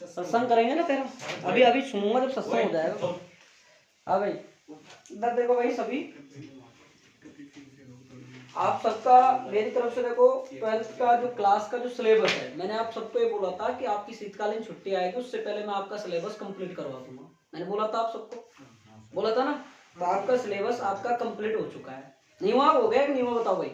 सत्संग करेंगे ना तेरा, अभी अभी सुनूंगा जब सत्संग हो जाएगा। हाँ भाई, इधर देखो भाई सभी, आप सबका मेरी तरफ से देखो 12th का जो क्लास का जो सिलेबस है, मैंने आप सबको ये बोला था कि आपकी शीतकालीन छुट्टी आएगी उससे पहले मैं आपका सिलेबस कंप्लीट करवा दूंगा। मैंने बोला था आप सबको, बोला था ना। तो आपका सिलेबस आपका कंप्लीट हो चुका है, नहीं हुआ? हो गया कि नहीं हुआ बताओ भाई?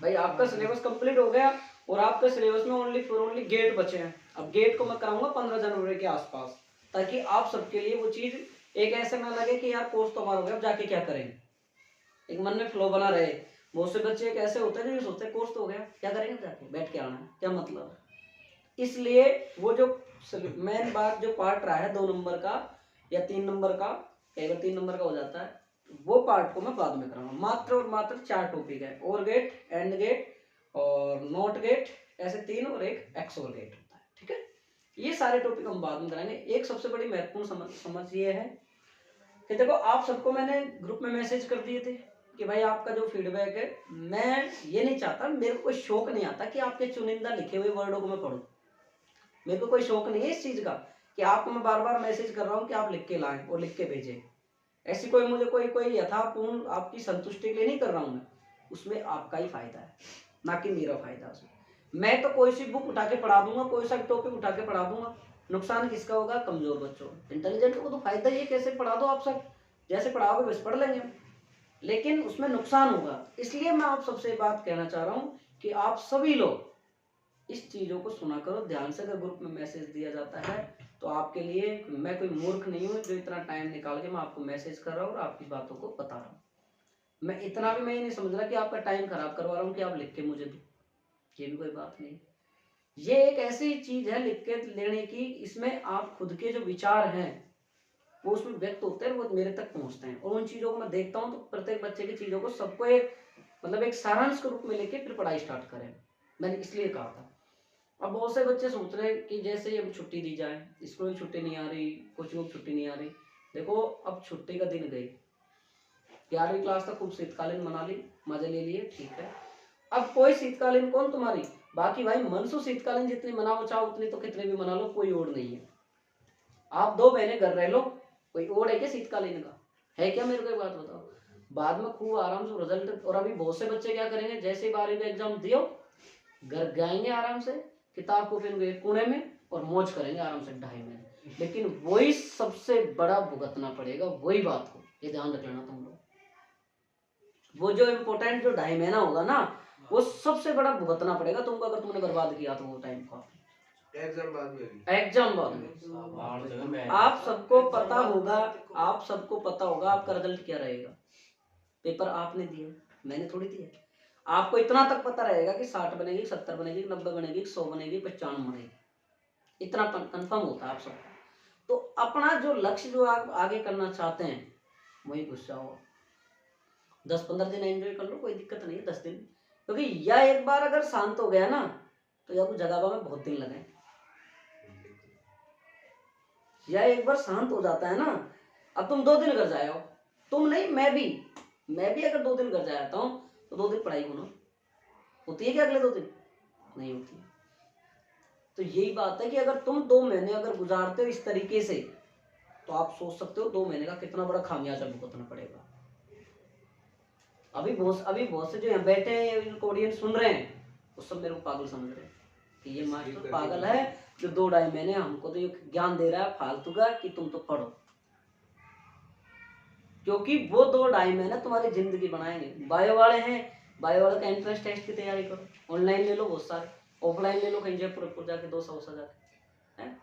भाई आपका सिलेबस कंप्लीट हो गया और आपके सिलेबस में ओनली गेट बचे हैं। अब गेट को मैं कराऊंगा 15 जनवरी के आसपास, ताकि आप सबके लिए वो चीज एक ऐसे ना लगे कि यार कोर्स तो हमारा हो गया, अब जाके क्या करेंगे, एक मन में फ्लो बना रहे। बहुत से बच्चे एक ऐसे होते हैं जो ये सोचते हैं कोर्स तो हो गया, क्या करेंगे, जाके बैठ के आना है, क्या मतलब। इसलिए वो जो मेन बात जो पार्ट रहा है 2 नंबर का या 3 नंबर का, कई बार 3 नंबर का हो जाता है, वो पार्ट को मैं बाद में कराऊंगा। मात्र और मात्र 4 टॉपिक है, और गेट, एंड गेट और नॉट गेट, ऐसे 3 और एक एक्सओर गेट होता है। ठीक है, ये सारे टॉपिक हम बाद में कराएंगे। एक सबसे बड़ी महत्वपूर्ण समझ ये है कि देखो आप सबको मैंने ग्रुप में मैसेज कर दिए थे कि भाई आपका जो फीडबैक है, मैं ये नहीं चाहता, मेरे को कोई शौक नहीं आता कि आपके चुनिंदा लिखे हुए वर्डों को मैं पढूं। मेरे को कोई शौक नहीं है इस चीज का कि आपको मैं बार बार मैसेज कर रहा हूँ कि आप लिख के लाएं और लिख के भेजें। ऐसी कोई मुझे कोई यथापूर्ण आपकी संतुष्टि के लिए नहीं कर रहा हूँ मैं, उसमें आपका ही फायदा है, ना कि मेरा फायदा उसमें। मैं तो कोई सी बुक उठा के पढ़ा दूंगा, कोई सा टॉपिक उठा के पढ़ा दूंगा, नुकसान किसका होगा? कमजोर बच्चों। इंटेलिजेंट को तो फायदा ये, कैसे पढ़ा दो आप सब, जैसे पढ़ाओगे वैसे पढ़ लेंगे, लेकिन उसमें नुकसान होगा। इसलिए मैं आप सबसे बात कहना चाह रहा हूँ कि आप सभी लोग इस चीजों को सुना करो ध्यान से। अगर ग्रुप में मैसेज दिया जाता है तो आपके लिए, मैं कोई मूर्ख नहीं हूँ जो इतना टाइम निकाल के मैं आपको मैसेज कर रहा हूँ और आपकी बातों को बता रहा हूँ। मैं इतना भी मैं ये नहीं समझ रहा कि आपका टाइम खराब करवा रहा हूँ कि आप लिख के मुझे दो, ये भी कोई बात नहीं। ये एक ऐसी चीज है लिख के लेने की, इसमें आप खुद के जो विचार हैं वो उसमें व्यक्त होते हैं, वो मेरे तक पहुंचते हैं, और उन चीजों को मैं देखता हूँ तो प्रत्येक बच्चे की चीजों को सबको एक मतलब एक सारांश के रूप में लेके फिर पढ़ाई स्टार्ट करें, मैंने इसलिए कहा था। अब बहुत से बच्चे सोच रहे हैं कि जैसे अब छुट्टी दी जाए, स्कूल की छुट्टी नहीं आ रही, कोचिंग की छुट्टी नहीं आ रही। देखो अब छुट्टी का दिन गई, 11वीं क्लास तक खूब शीतकालीन मना ली, मजे ले लिए, ठीक है। अब कोई शीतकालीन कौन तुम्हारी, बाकी भाई मनसू शीतकालीन जितनी मनाओ चाहो उतनी, तो कितने भी मना लो, कोई ओढ़ नहीं है। आप 2 महीने घर रह लो, कोई ओढ़ है क्या शीतकालीन का? है क्या? मेरे को एक बात बताओ। बाद में खूब आराम से रिजल्ट, और अभी बहुत से बच्चे क्या करेंगे, जैसे ही 12वीं का एग्जाम दियो घर जाएंगे आराम से, किताब को पेन कोने में और मौज करेंगे आराम से 2.5 महीने, लेकिन वही सबसे बड़ा भुगतना पड़ेगा, वही बात को ये ध्यान रख लेना तुम लोग। वो जो इम्पोर्टेंट जो 2.5 महीना होगा ना, वो सबसे बड़ा भुगतना पड़ेगा तुमको, अगर तुमने बर्बाद किया तो वो टाइम को। एग्जाम बाद में आप सबको पता होगा, आप सबको पता होगा आपका रिजल्ट क्या रहेगा। पेपर आपने दिया, मैंने थोड़ी दिया। आपको इतना तक पता रहेगा कि 60 बनेगी, 70 बनेगी, 90 बनेगी, 100 बनेगी, 95 बनेगी, इतना कंफर्म होता है आप सबको। तो अपना जो लक्ष्य जो आप आगे करना चाहते हैं वही गुस्सा हो। 10-15 दिन एंजॉय कर लो, कोई दिक्कत नहीं है 10 दिन, क्योंकि यह एक बार अगर शांत हो गया ना तो यह जगह में बहुत दिन लगे। यह एक बार शांत हो जाता है ना, अब तुम 2 दिन घर जाए हो, तुम नहीं मैं भी अगर 2 दिन घर जाता हूँ तो 2 दिन पढ़ाई होना होती है क्या? अगले 2 दिन नहीं होती। तो यही बात है कि अगर तुम 2 महीने अगर गुजारते हो इस तरीके से, तो आप सोच सकते हो 2 महीने का कितना बड़ा खामियाजा भुगतना पड़ेगा। अभी बहुत से जो यहाँ बैठे हैं इनको ऑडियंस सुन रहे हैं, वो सब मेरे को पागल समझ रहे हैं कि ये मास्टर पागल है जो 2-2.5 महीने हमको तो ये ज्ञान दे रहा है फालतू का कि तुम तो पढ़ो, क्योंकि वो 2-2.5 महीने तुम्हारी जिंदगी बनाएंगे। बायो वाले हैं, बायो वाले का एंट्रेंस टेस्ट की तैयारी करो, ऑनलाइन ले लो बहुत सारे, ऑफलाइन ले लो कहीं जयपुर जाके 200 जाके, है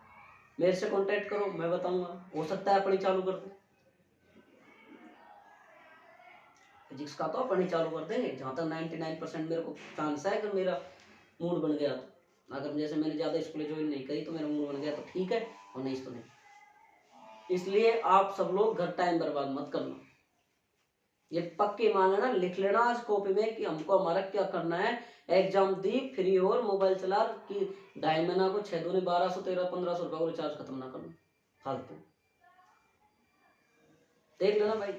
मेरे से कांटेक्ट करो, मैं बताऊंगा, हो सकता है अपनी चालू कर दो। फिजिक्स का तो अपनी चालू कर देंगे, जहाँ तक 99% मेरे को चांस है कि मेरा मूड बन गया तो। अगर जैसे मैंने ज़्यादा स्कूल ज्वाइन नहीं करी तो मेरा मूड बन गया तो ठीक है, और नहीं तो नहीं। इसलिए आप सब लोग घर टाइम बर्बाद मत करना, ये पक्के मान लेना, लिख लेना आज कॉपी में कि हमको हमारा क्या करना है। एग्जाम दी, फ्री और मोबाइल चला कि 2.5 महीना को 6 दूनी 1200, 1300-1500 रुपये को रिचार्ज खत्म ना करना फालतू। देख लेना भाई,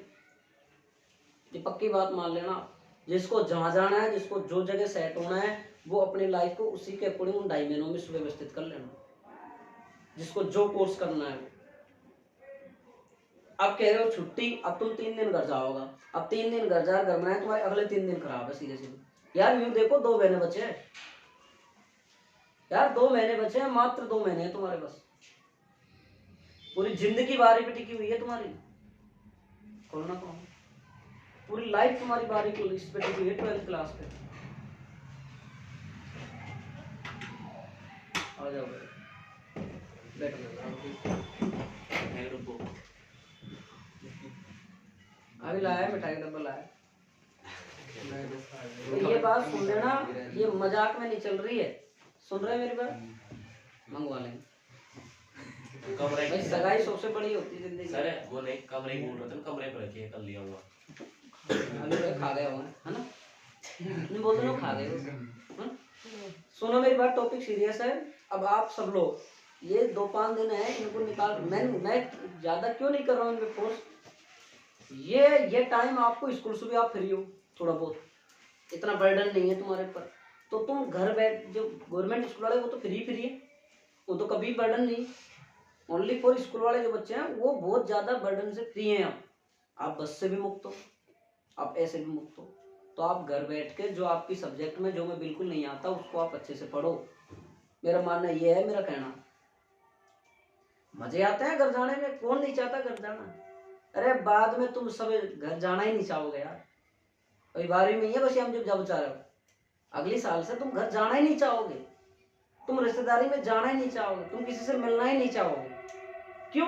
ये पक्की बात मान लेना। जिसको जहां जाना है, जिसको जो जगह सेट होना है, वो अपनी लाइफ को उसी के अकॉर्डिंग उन 2.5 महीनों में सुव्यवस्थित कर लेना। जिसको जो कोर्स करना है। अब कह रहे हो छुट्टी, अब तुम 3 दिन घर जाओगा, अब 3 दिन घर जा, घर में तुम्हारे अगले 3 दिन खराब है सीधे सीधे। यार यूं देखो 2 महीने बचे हैं यार, 2 महीने बचे हैं, मात्र 2 महीने हैं तुम्हारे पास, पूरी जिंदगी बारी पे टिकी हुई है तुम्हारी। खोलना कौन, पूरी लाइफ तुम्हारी बारी को इस पे टिकी हुई है, 12th क्लास पे। आ जाओ बैठो, अभी लाया मिठाई का डब्बा लाया। तो ये बात सुन लेना, ये मजाक में नहीं चल रही है, सुन रहे हैं मेरी बात, मंगवा लेंगे। भाई सगाई सबसे बड़ी होती है जिंदगी। सर वो नहीं कमरे ही बोल रहे थे, कमरे पर रखिए, कर लिया हुआ अभी खा गया होगा है ना, नहीं बोलते ना खा गए। सुनो मेरी बात, टॉपिक सीरियस है। अब आप सब लोग ये 2-5 दिन है, इनको निकाल, मैं ज्यादा क्यों नहीं कर रहा हूँ इनके फोर्स। ये टाइम आपको स्कूल से भी आप फ्री हो, थोड़ा बहुत, इतना बर्डन नहीं है तुम्हारे ऊपर, तो तुम घर बैठ, जो गवर्नमेंट स्कूल वाले वो तो फ्री है, वो तो कभी बर्डन नहीं। ओनली फॉर स्कूल वाले जो बच्चे हैं वो बहुत ज्यादा बर्डन से फ्री हैं। आप बस से भी मुक्त हो, आप ऐसे भी मुक्त हो, तो आप घर बैठ के जो आपकी सब्जेक्ट में जो मैं बिल्कुल नहीं आता उसको आप अच्छे से पढ़ो। मेरा मानना ये है, मेरा कहना। मजे आते हैं घर जाने में, कौन नहीं चाहता घर जाना। अरे बाद में तुम सब घर जाना ही नहीं चाहोगे यार, अभी 12वीं में है बस हम जब चाह रहे हो, अगले साल से तुम घर जाना ही नहीं चाहोगे, तुम रिश्तेदारी में जाना ही नहीं चाहोगे, तुम किसी से मिलना ही नहीं चाहोगे। क्यों?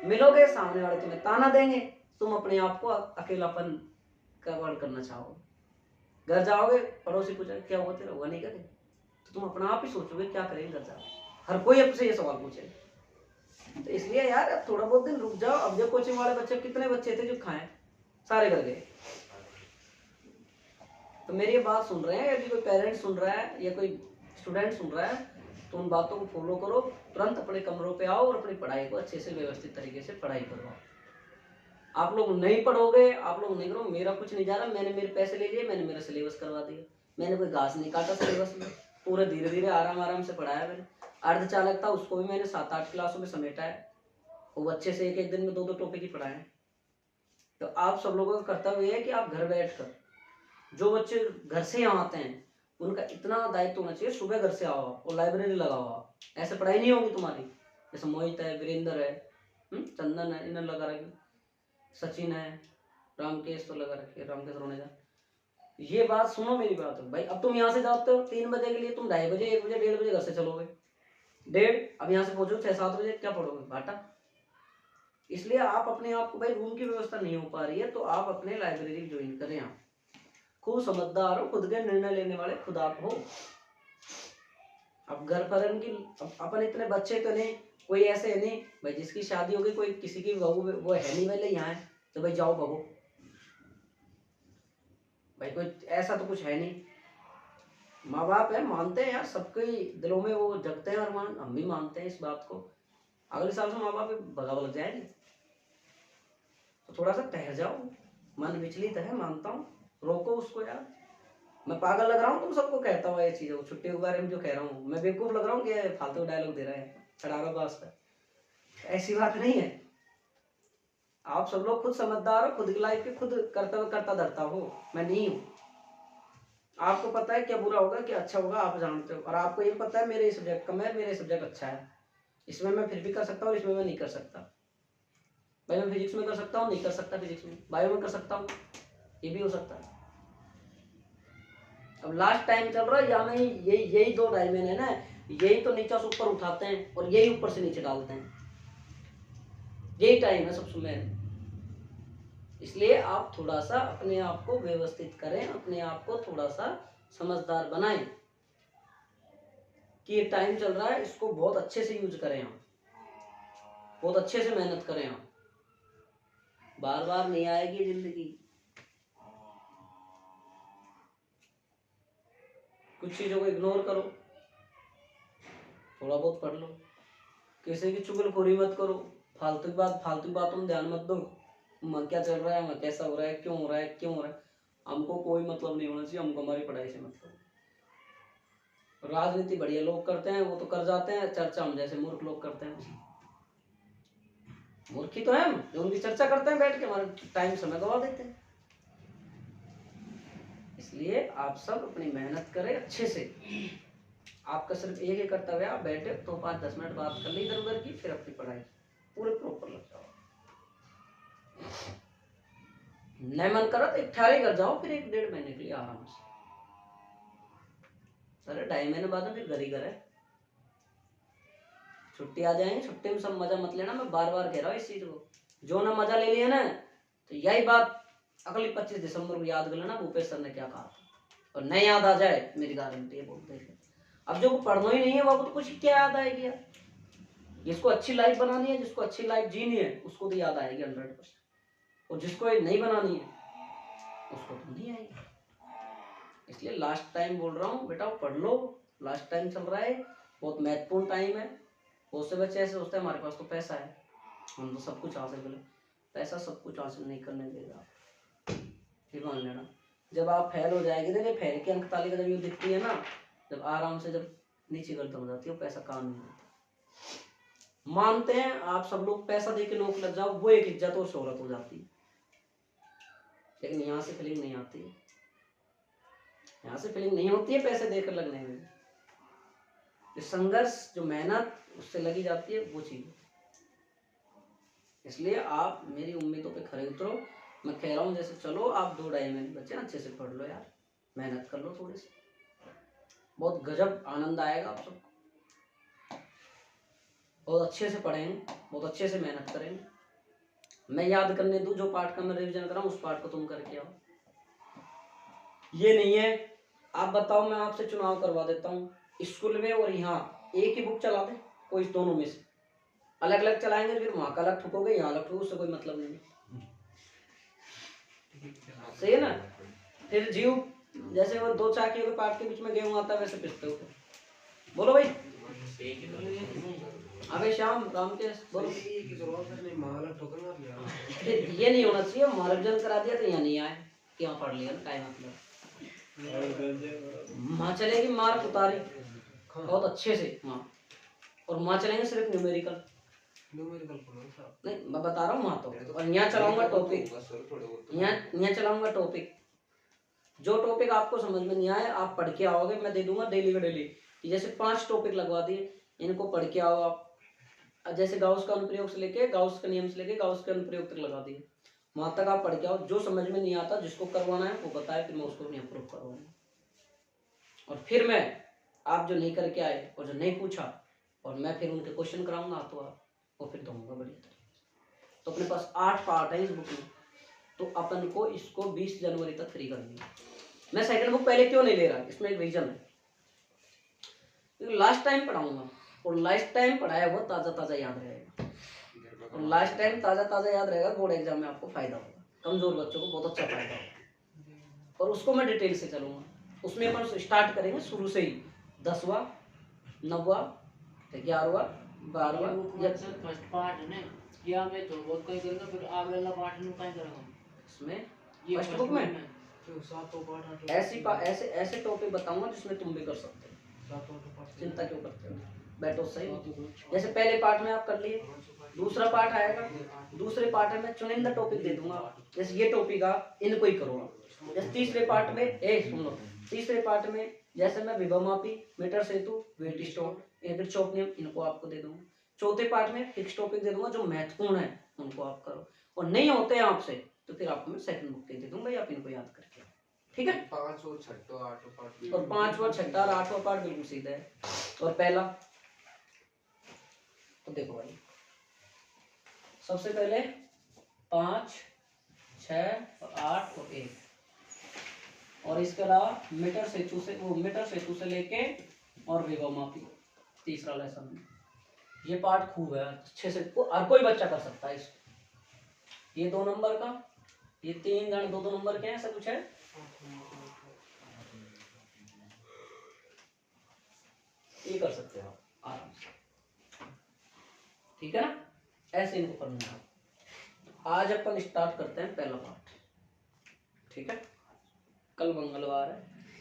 मिलोगे सामने वाले तुम्हें ताना देंगे, तुम अपने आप को अकेलापन कवर करना चाहोगे। घर जाओगे, पड़ोसी पूछे क्या हुआ तेरा, हुआ नहीं करे, तो तुम अपना आप ही सोचोगे क्या करेंगे घर जाओ। हर कोई आपसे ये सवाल पूछे, तो इसलिए यार अब थोड़ा बहुत दिन रुक जाओ। अब जो कोचिंग वाले बच्चे, कितने बच्चे थे जो खाएं, सारे घर गए। तो मेरी ये बात सुन रहे हैं, यदि कोई पेरेंट सुन रहा है या कोई स्टूडेंट सुन रहा है, तो उन बातों को फॉलो करो, तुरंत अपने कमरों पे आओ और अपनी पढ़ाई को अच्छे से व्यवस्थित तरीके से पढ़ाई करवाओ। आप लोग नहीं पढ़ोगे, आप लोग नहीं करो, मेरा कुछ नहीं जा रहा, मैंने मेरे पैसे ले लिए, मैंने मेरा सिलेबस करवा दिया, मैंने कोई घास नहीं काटा सिलेबस में, पूरे धीरे धीरे आराम से पढ़ाया मैंने। अर्धचालक था, उसको भी मैंने 7-8 क्लासों में समेटा है, वो अच्छे से एक दिन में 2-2 टॉपिक ही पढ़ाए। तो आप सब लोगों का कर्तव्य है कि आप घर बैठकर, जो बच्चे घर से यहाँ आते हैं उनका इतना दायित्व होना चाहिए, सुबह घर से आओ और लाइब्रेरी लगाओ आप, ऐसे पढ़ाई नहीं होगी तुम्हारी। जैसे मोहित है, वीरेंद्र है, चंदन है, इन्हें लगा रखे, सचिन है, रामकेश तो लगा रखे, रामकेश रोनेजा। ये बात सुनो मेरी बात है भाई, अब तुम यहाँ से जाते हो 3 बजे के लिए, तुम 2:30 बजे, 1 बजे, 1:30 बजे घर से चलोगे, 1:30, अब यहाँ से पहुंचो 6-7 बजे, क्या पढ़ोगे, घाटा। इसलिए आप अपने आप को, भाई रूम की व्यवस्था नहीं हो पा रही है तो आप अपने लाइब्रेरी ज्वाइन करें। आप खूब समझदार हो, खुद के निर्णय लेने वाले खुद आप हो। अब घर पर की अपन इतने बच्चे तो नहीं, कोई ऐसे है नहीं भाई जिसकी शादी होगी, कोई किसी की बहू वो है नहीं पहले यहाँ है तो भाई जाओ बहू, भाई कोई ऐसा तो कुछ है नहीं। माँ बाप है, मानते हैं यार, सबके दिलों में वो जगते हैं अरमान, हम भी मानते हैं इस बात को। अगले साल से माँ बाप भगाव लग जाएंगे, तो थोड़ा सा ठहर जाओ, मन विचलित है मानता हूँ, रोको उसको यार। मैं पागल लग रहा हूँ तुम सबको कहता हुआ ये चीज़, छुट्टी के बारे में जो कह रहा हूँ, मैं बेवकूफ़ लग रहा हूँ कि फालतू डायलॉग दे रहे हैं चढ़ावा बास पर, ऐसी बात नहीं है। आप सब लोग खुद समझदार हो, खुद की लाइफ के खुद कर्तव्य करता धरता हो, मैं नहीं हूँ। आपको पता है क्या बुरा होगा क्या अच्छा होगा, आप जानते हो, और आपको ये पता है मेरे सब्जेक्ट कम है, मेरे सब्जेक्ट अच्छा है, इसमें मैं फिर भी कर सकता हूँ, इसमें मैं नहीं कर सकता। भाई मैं फिजिक्स में कर सकता हूँ, नहीं कर सकता फिजिक्स में, बायो में कर सकता हूँ, ये भी हो सकता है। अब लास्ट टाइम चल रहा है या नहीं, यही 2 डायमेंशन है ना, यही तो नीचा से ऊपर उठाते हैं और यही ऊपर से नीचे डालते हैं, यही टाइम है सबसे मेन। इसलिए आप थोड़ा सा अपने आप को व्यवस्थित करें, अपने आप को थोड़ा सा समझदार बनाएं कि ये टाइम चल रहा है, इसको बहुत अच्छे से यूज करें, आप बहुत अच्छे से मेहनत करें। आप बार बार नहीं आएगी जिंदगी, कुछ चीज़ों को इग्नोर करो, थोड़ा बहुत पढ़ लो, किसी की चुगलखोरी मत करो, फालतू बातों में ध्यान मत दो, क्या चल रहा है, कैसा हो रहा है, क्यों हो रहा है, क्यों हो रहा है, हमको कोई मतलब नहीं होना चाहिए, हमको हमारी पढ़ाई से मतलब। राजनीति बढ़िया लोग करते हैं, वो तो कर जाते हैं, चर्चा हम जैसे मूर्ख लोग करते हैं। मूर्खी तो है हम जो उनकी चर्चा करते हैं बैठ के, हमारे टाइम समय गवा देते हैं। इसलिए आप सब अपनी मेहनत करें अच्छे से। आपका सिर्फ एक ही कर्तव्य है, आप बैठे तो 5-10 मिनट बात कर ली इधर उधर की, फिर अपनी पढ़ाई पूरे प्रॉपर लग जाओ। नहीं मन करा तो एक ठारी कर जाओ, फिर 1-1.5 महीने के लिए आराम से। अरे 2.5 महीने बाद में फिर घर ही घर है, छुट्टी आ जाएंगे, छुट्टी में सब मजा मत लेना। मैं बार बार कह रहा हूँ इस चीज को, जो ना मजा ले लिया ना, तो यही बात अगली 25 दिसंबर को याद कर लेना भूपेश सर ने क्या कहा था, और नहीं याद आ जाए मेरी गारंटी है बोलते हैं। अब जो पढ़ना ही नहीं है वो तो कुछ क्या याद आएगी यार। जिसको अच्छी लाइफ बनानी है, जिसको अच्छी लाइफ जीनी है, उसको तो याद आएगी 100%, और जिसको नहीं बनानी है उसको तो नहीं आएगी। इसलिए लास्ट टाइम बोल रहा हूँ बेटा, पढ़ लो, लास्ट टाइम चल रहा है, बहुत महत्वपूर्ण टाइम है। बहुत से बच्चे ऐसे सोचते हैं हमारे पास तो पैसा है, हम तो सब कुछ हासिल करें। पैसा सब कुछ हासिल नहीं करने देगा, ये मान लेना। जब आप फेल हो जाएंगे ना, फेल की अंक तालिका जब ये दिखती है ना, जब आराम से जब नीचे गर्दन हो जाती है, पैसा काम नहीं होता। मानते हैं आप सब लोग पैसा दे के नौकरी लग जाओ, वो एक इज्जत और शोहरत हो जाती है, लेकिन यहाँ से फीलिंग नहीं आती है, यहाँ से फीलिंग नहीं होती है पैसे देकर लगने में। जो संघर्ष, जो मेहनत उससे लगी जाती है, वो चीज। इसलिए आप मेरी उम्मीदों पे खरे उतरो। मैं कह रहा हूँ जैसे चलो आप 2-2.5 महीने बच्चे अच्छे से पढ़ लो यार, मेहनत कर लो थोड़ी सी, बहुत गजब आनंद आएगा आप सबको। बहुत अच्छे से पढ़ेंगे, बहुत अच्छे से मेहनत करेंगे। मैं याद करने दूं जो पाठ का मैं रिवीजन कर रहा हूँ, उस पाठ को तुम करके आओ। ये नहीं है आप बताओ मैं आपसे चुनाव करवा देता हूँ स्कूल में और यहाँ एक ही बुक चला दे, कोई इस दोनों में से अलग अलग चलाएंगे, फिर वहां का अलग ठुकोगे, यहाँ अलग ठुकोगे, उससे कोई मतलब नहीं। सही है ना। फिर जीव जैसे वो 2 चाकियों के पाठ के बीच में गेहूं आता है, वैसे पिसते हो। बोलो भाई। अबे श्याम राम के बोलो। ये नहीं होना चाहिए, मार्गदर्शन करा दिया तो यहाँ नहीं आए, यहाँ पढ़ लिया ना, टाइम मतलब माँ चलेगी, मार्क उतारी बहुत अच्छे से माँ, और माँ चलेंगे सिर्फ न्यूमेरिकल नहीं, मैं बता रहा हूँ माँ तो। और यहाँ चलाऊंगा टॉपिक, यहाँ चलाऊंगा टॉपिक, जो टॉपिक आपको समझ में नहीं आए आप पढ़ के आओगे, मैं दे दूंगा डेली का डेली। जैसे 5 टॉपिक लगवा दिए, इनको पढ़ के आओ आप। जैसे गाउस का अनुप्रयोग से लेके गाउस का नियम से लेके गाउस के अनुप्रयोग तक लगा दिए, वहां तक आप पढ़ के आओ। जो समझ में नहीं आता जिसको करवाना है वो बताए, फिर मैं उसको नहीं अप्रूव करवाऊंगा। और फिर मैं आप जो नहीं करके आए और जो नहीं पूछा, और मैं फिर उनके क्वेश्चन कराऊंगा तो आप वो फिर दूंगा बढ़िया तरीके। तो अपने पास 8 पार्ट है इस बुक में, तो अपन को इसको 20 जनवरी तक फ्री करनी है। मैं सेकंड बुक पहले क्यों नहीं ले रहा, इसमें एक रीजन है, क्योंकि लास्ट टाइम पढ़ाऊंगा, और लास्ट टाइम पढ़ाया वो ताजा ताजा याद रहेगा, और लास्ट टाइम ताजा ताजा याद रहेगा। बोर्ड एग्जाम में आपको फायदा होगा, कमजोर बच्चों को बहुत अच्छा फायदा होगा। और उसको मैं डिटेल से चलूंगा, उसमें अपन स्टार्ट करेंगे शुरू से ही, 10वां 9वां 11वां 12वां। फर्स्ट पार्ट है ना, या मैं तो बहुत कोई करेगा, फिर आगे वाला पार्ट में काय करेगा इसमें ये फर्स्ट बुक में तो 7 पार्ट ऐसे ऐसे टॉपिक बताऊंगा जिसमें तुम भी कर सकते हो। चिंता क्यों करते हो, बैठो सही। जैसे पहले पार्ट में आप कर लिए, दूसरा पार्ट आएगा, दूसरे पार्ट में मैं चुनिंदा टॉपिक दे दूंगा, जैसे ये टॉपिक आप इनको ही करो। जैसे तीसरे पार्ट में सुन लो, तीसरे पार्ट में जैसे मैं विभव मापी, मीटर सेतु, वेट स्टोन, किरचॉफ नियम, इनको आपको दे दूंगा। चौथे पार्ट में फिक्स टॉपिक दे दूंगा जो महत्वपूर्ण है, उनको आप करो, और नहीं होते हैं आपसे तो फिर आपको मैं सेकंड बुक दे दूंगा, या आप इनको याद करके। ठीक है, 5 और 6 और 8 पार्ट, और 5वां 6वां और 8वां पार्ट बिल्कुल सीधा है। और पहला तो देखो भाई, सबसे पहले 5, 6 और 8 और 1, और इसके अलावा मीटर सेतु से लेके और विभव मापी, तीसरा लेसन। ये पार्ट खूब है, अच्छे से हर कोई बच्चा कर सकता है इसको। ये 2 नंबर का, ये 3 गण 2-2 नंबर के हैं, ऐसा कुछ है। ये कर सकते हो आप आराम से, ठीक है ना, ऐसे इनको करना है। आज अपन स्टार्ट करते हैं पहला पार्ट, ठीक है। कल मंगलवार है,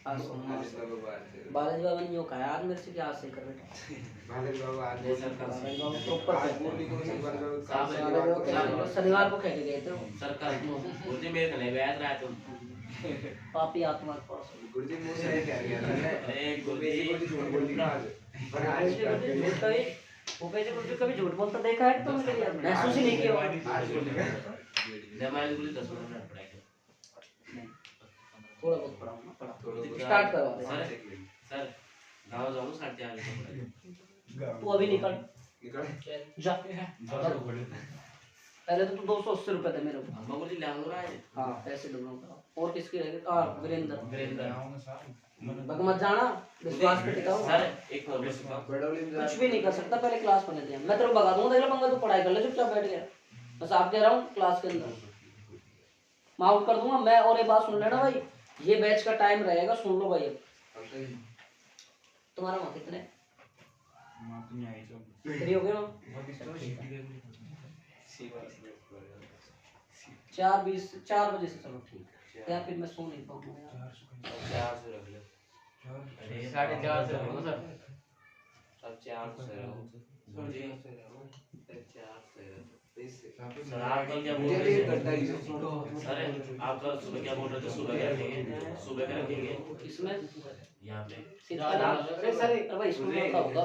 आज सुनो बालाजी बाबू बाहर से। बालाजी बाबा ने यूँ कहा आज मेरे से क्या आज से कर बेटा बालाजी बाबू आज जय सरकार बालाजी बाबा प्रॉपर आज कहते बोली हैं को नहीं बन रहा साहब, बालाजी बाबा कहते हैं, शनिवार को कह के गए थे वो। सरकार बोलते मेरे कने बैठ रहा है तुम पापी आत्मा के पास गुरुजी मुंह से कह गया था अरे गुरुजी को झूठ बोल दिया आज पर आज कर गई। कभी वो पैसे कुछ कभी झूठ बोलता देखा है तो मुझे यार महसूस ही नहीं किया आज बोल गया जब मैं बोली 10 मिनट पढ़ाई थोड़ा बहुत पढ़ाऊंगा पढ़ा थोड़ा स्टार्ट करवा दे सर सर गाँव जाऊँ 8:30 बजे पढ़ाई तू अभी निकल निकल जा पहले तो तू 280 रुपए दे मेरे को अम्मा बोली ले आऊंगा आज हाँ पैसे दूंगा और किसकी रहेगी हाँ वीरेंद्र वीरेंद्र बग मत जाना विश्वास पे टिकाओ सर एक मिनट रुको बड़ौली में कुछ भी नहीं कर सकता पहले क्लास पढ़ने दिया मैं तेरे को भगा दूंगा अगला पंगा तू पढ़ाई कर ले चुपचाप बैठ गया बस आप कह रहा हूँ क्लास के अंदर मैं आउट कर दूंगा मैं और एक बात सुन लेना भाई ये बैच का टाइम रहेगा सुन लो भाई अब तुम्हारा वहाँ कितने फ्री हो गए ना 4 बजे से चलो ठीक है या फिर मैं सो नहीं पाऊंगा यार 4 से रख ले अरे 4:30 से रखो सर अब 4 से मुझे 4 से सर आप कल क्या बोल मुझे रहे भी थे घंटा ही सुनो सर आप कल सुबह क्या बोल रहे थे सुबह क्या रखेंगे सुबह क्या रखेंगे इसमें यहाँ पे अरे सर अरे भाई स्कूल में होता होगा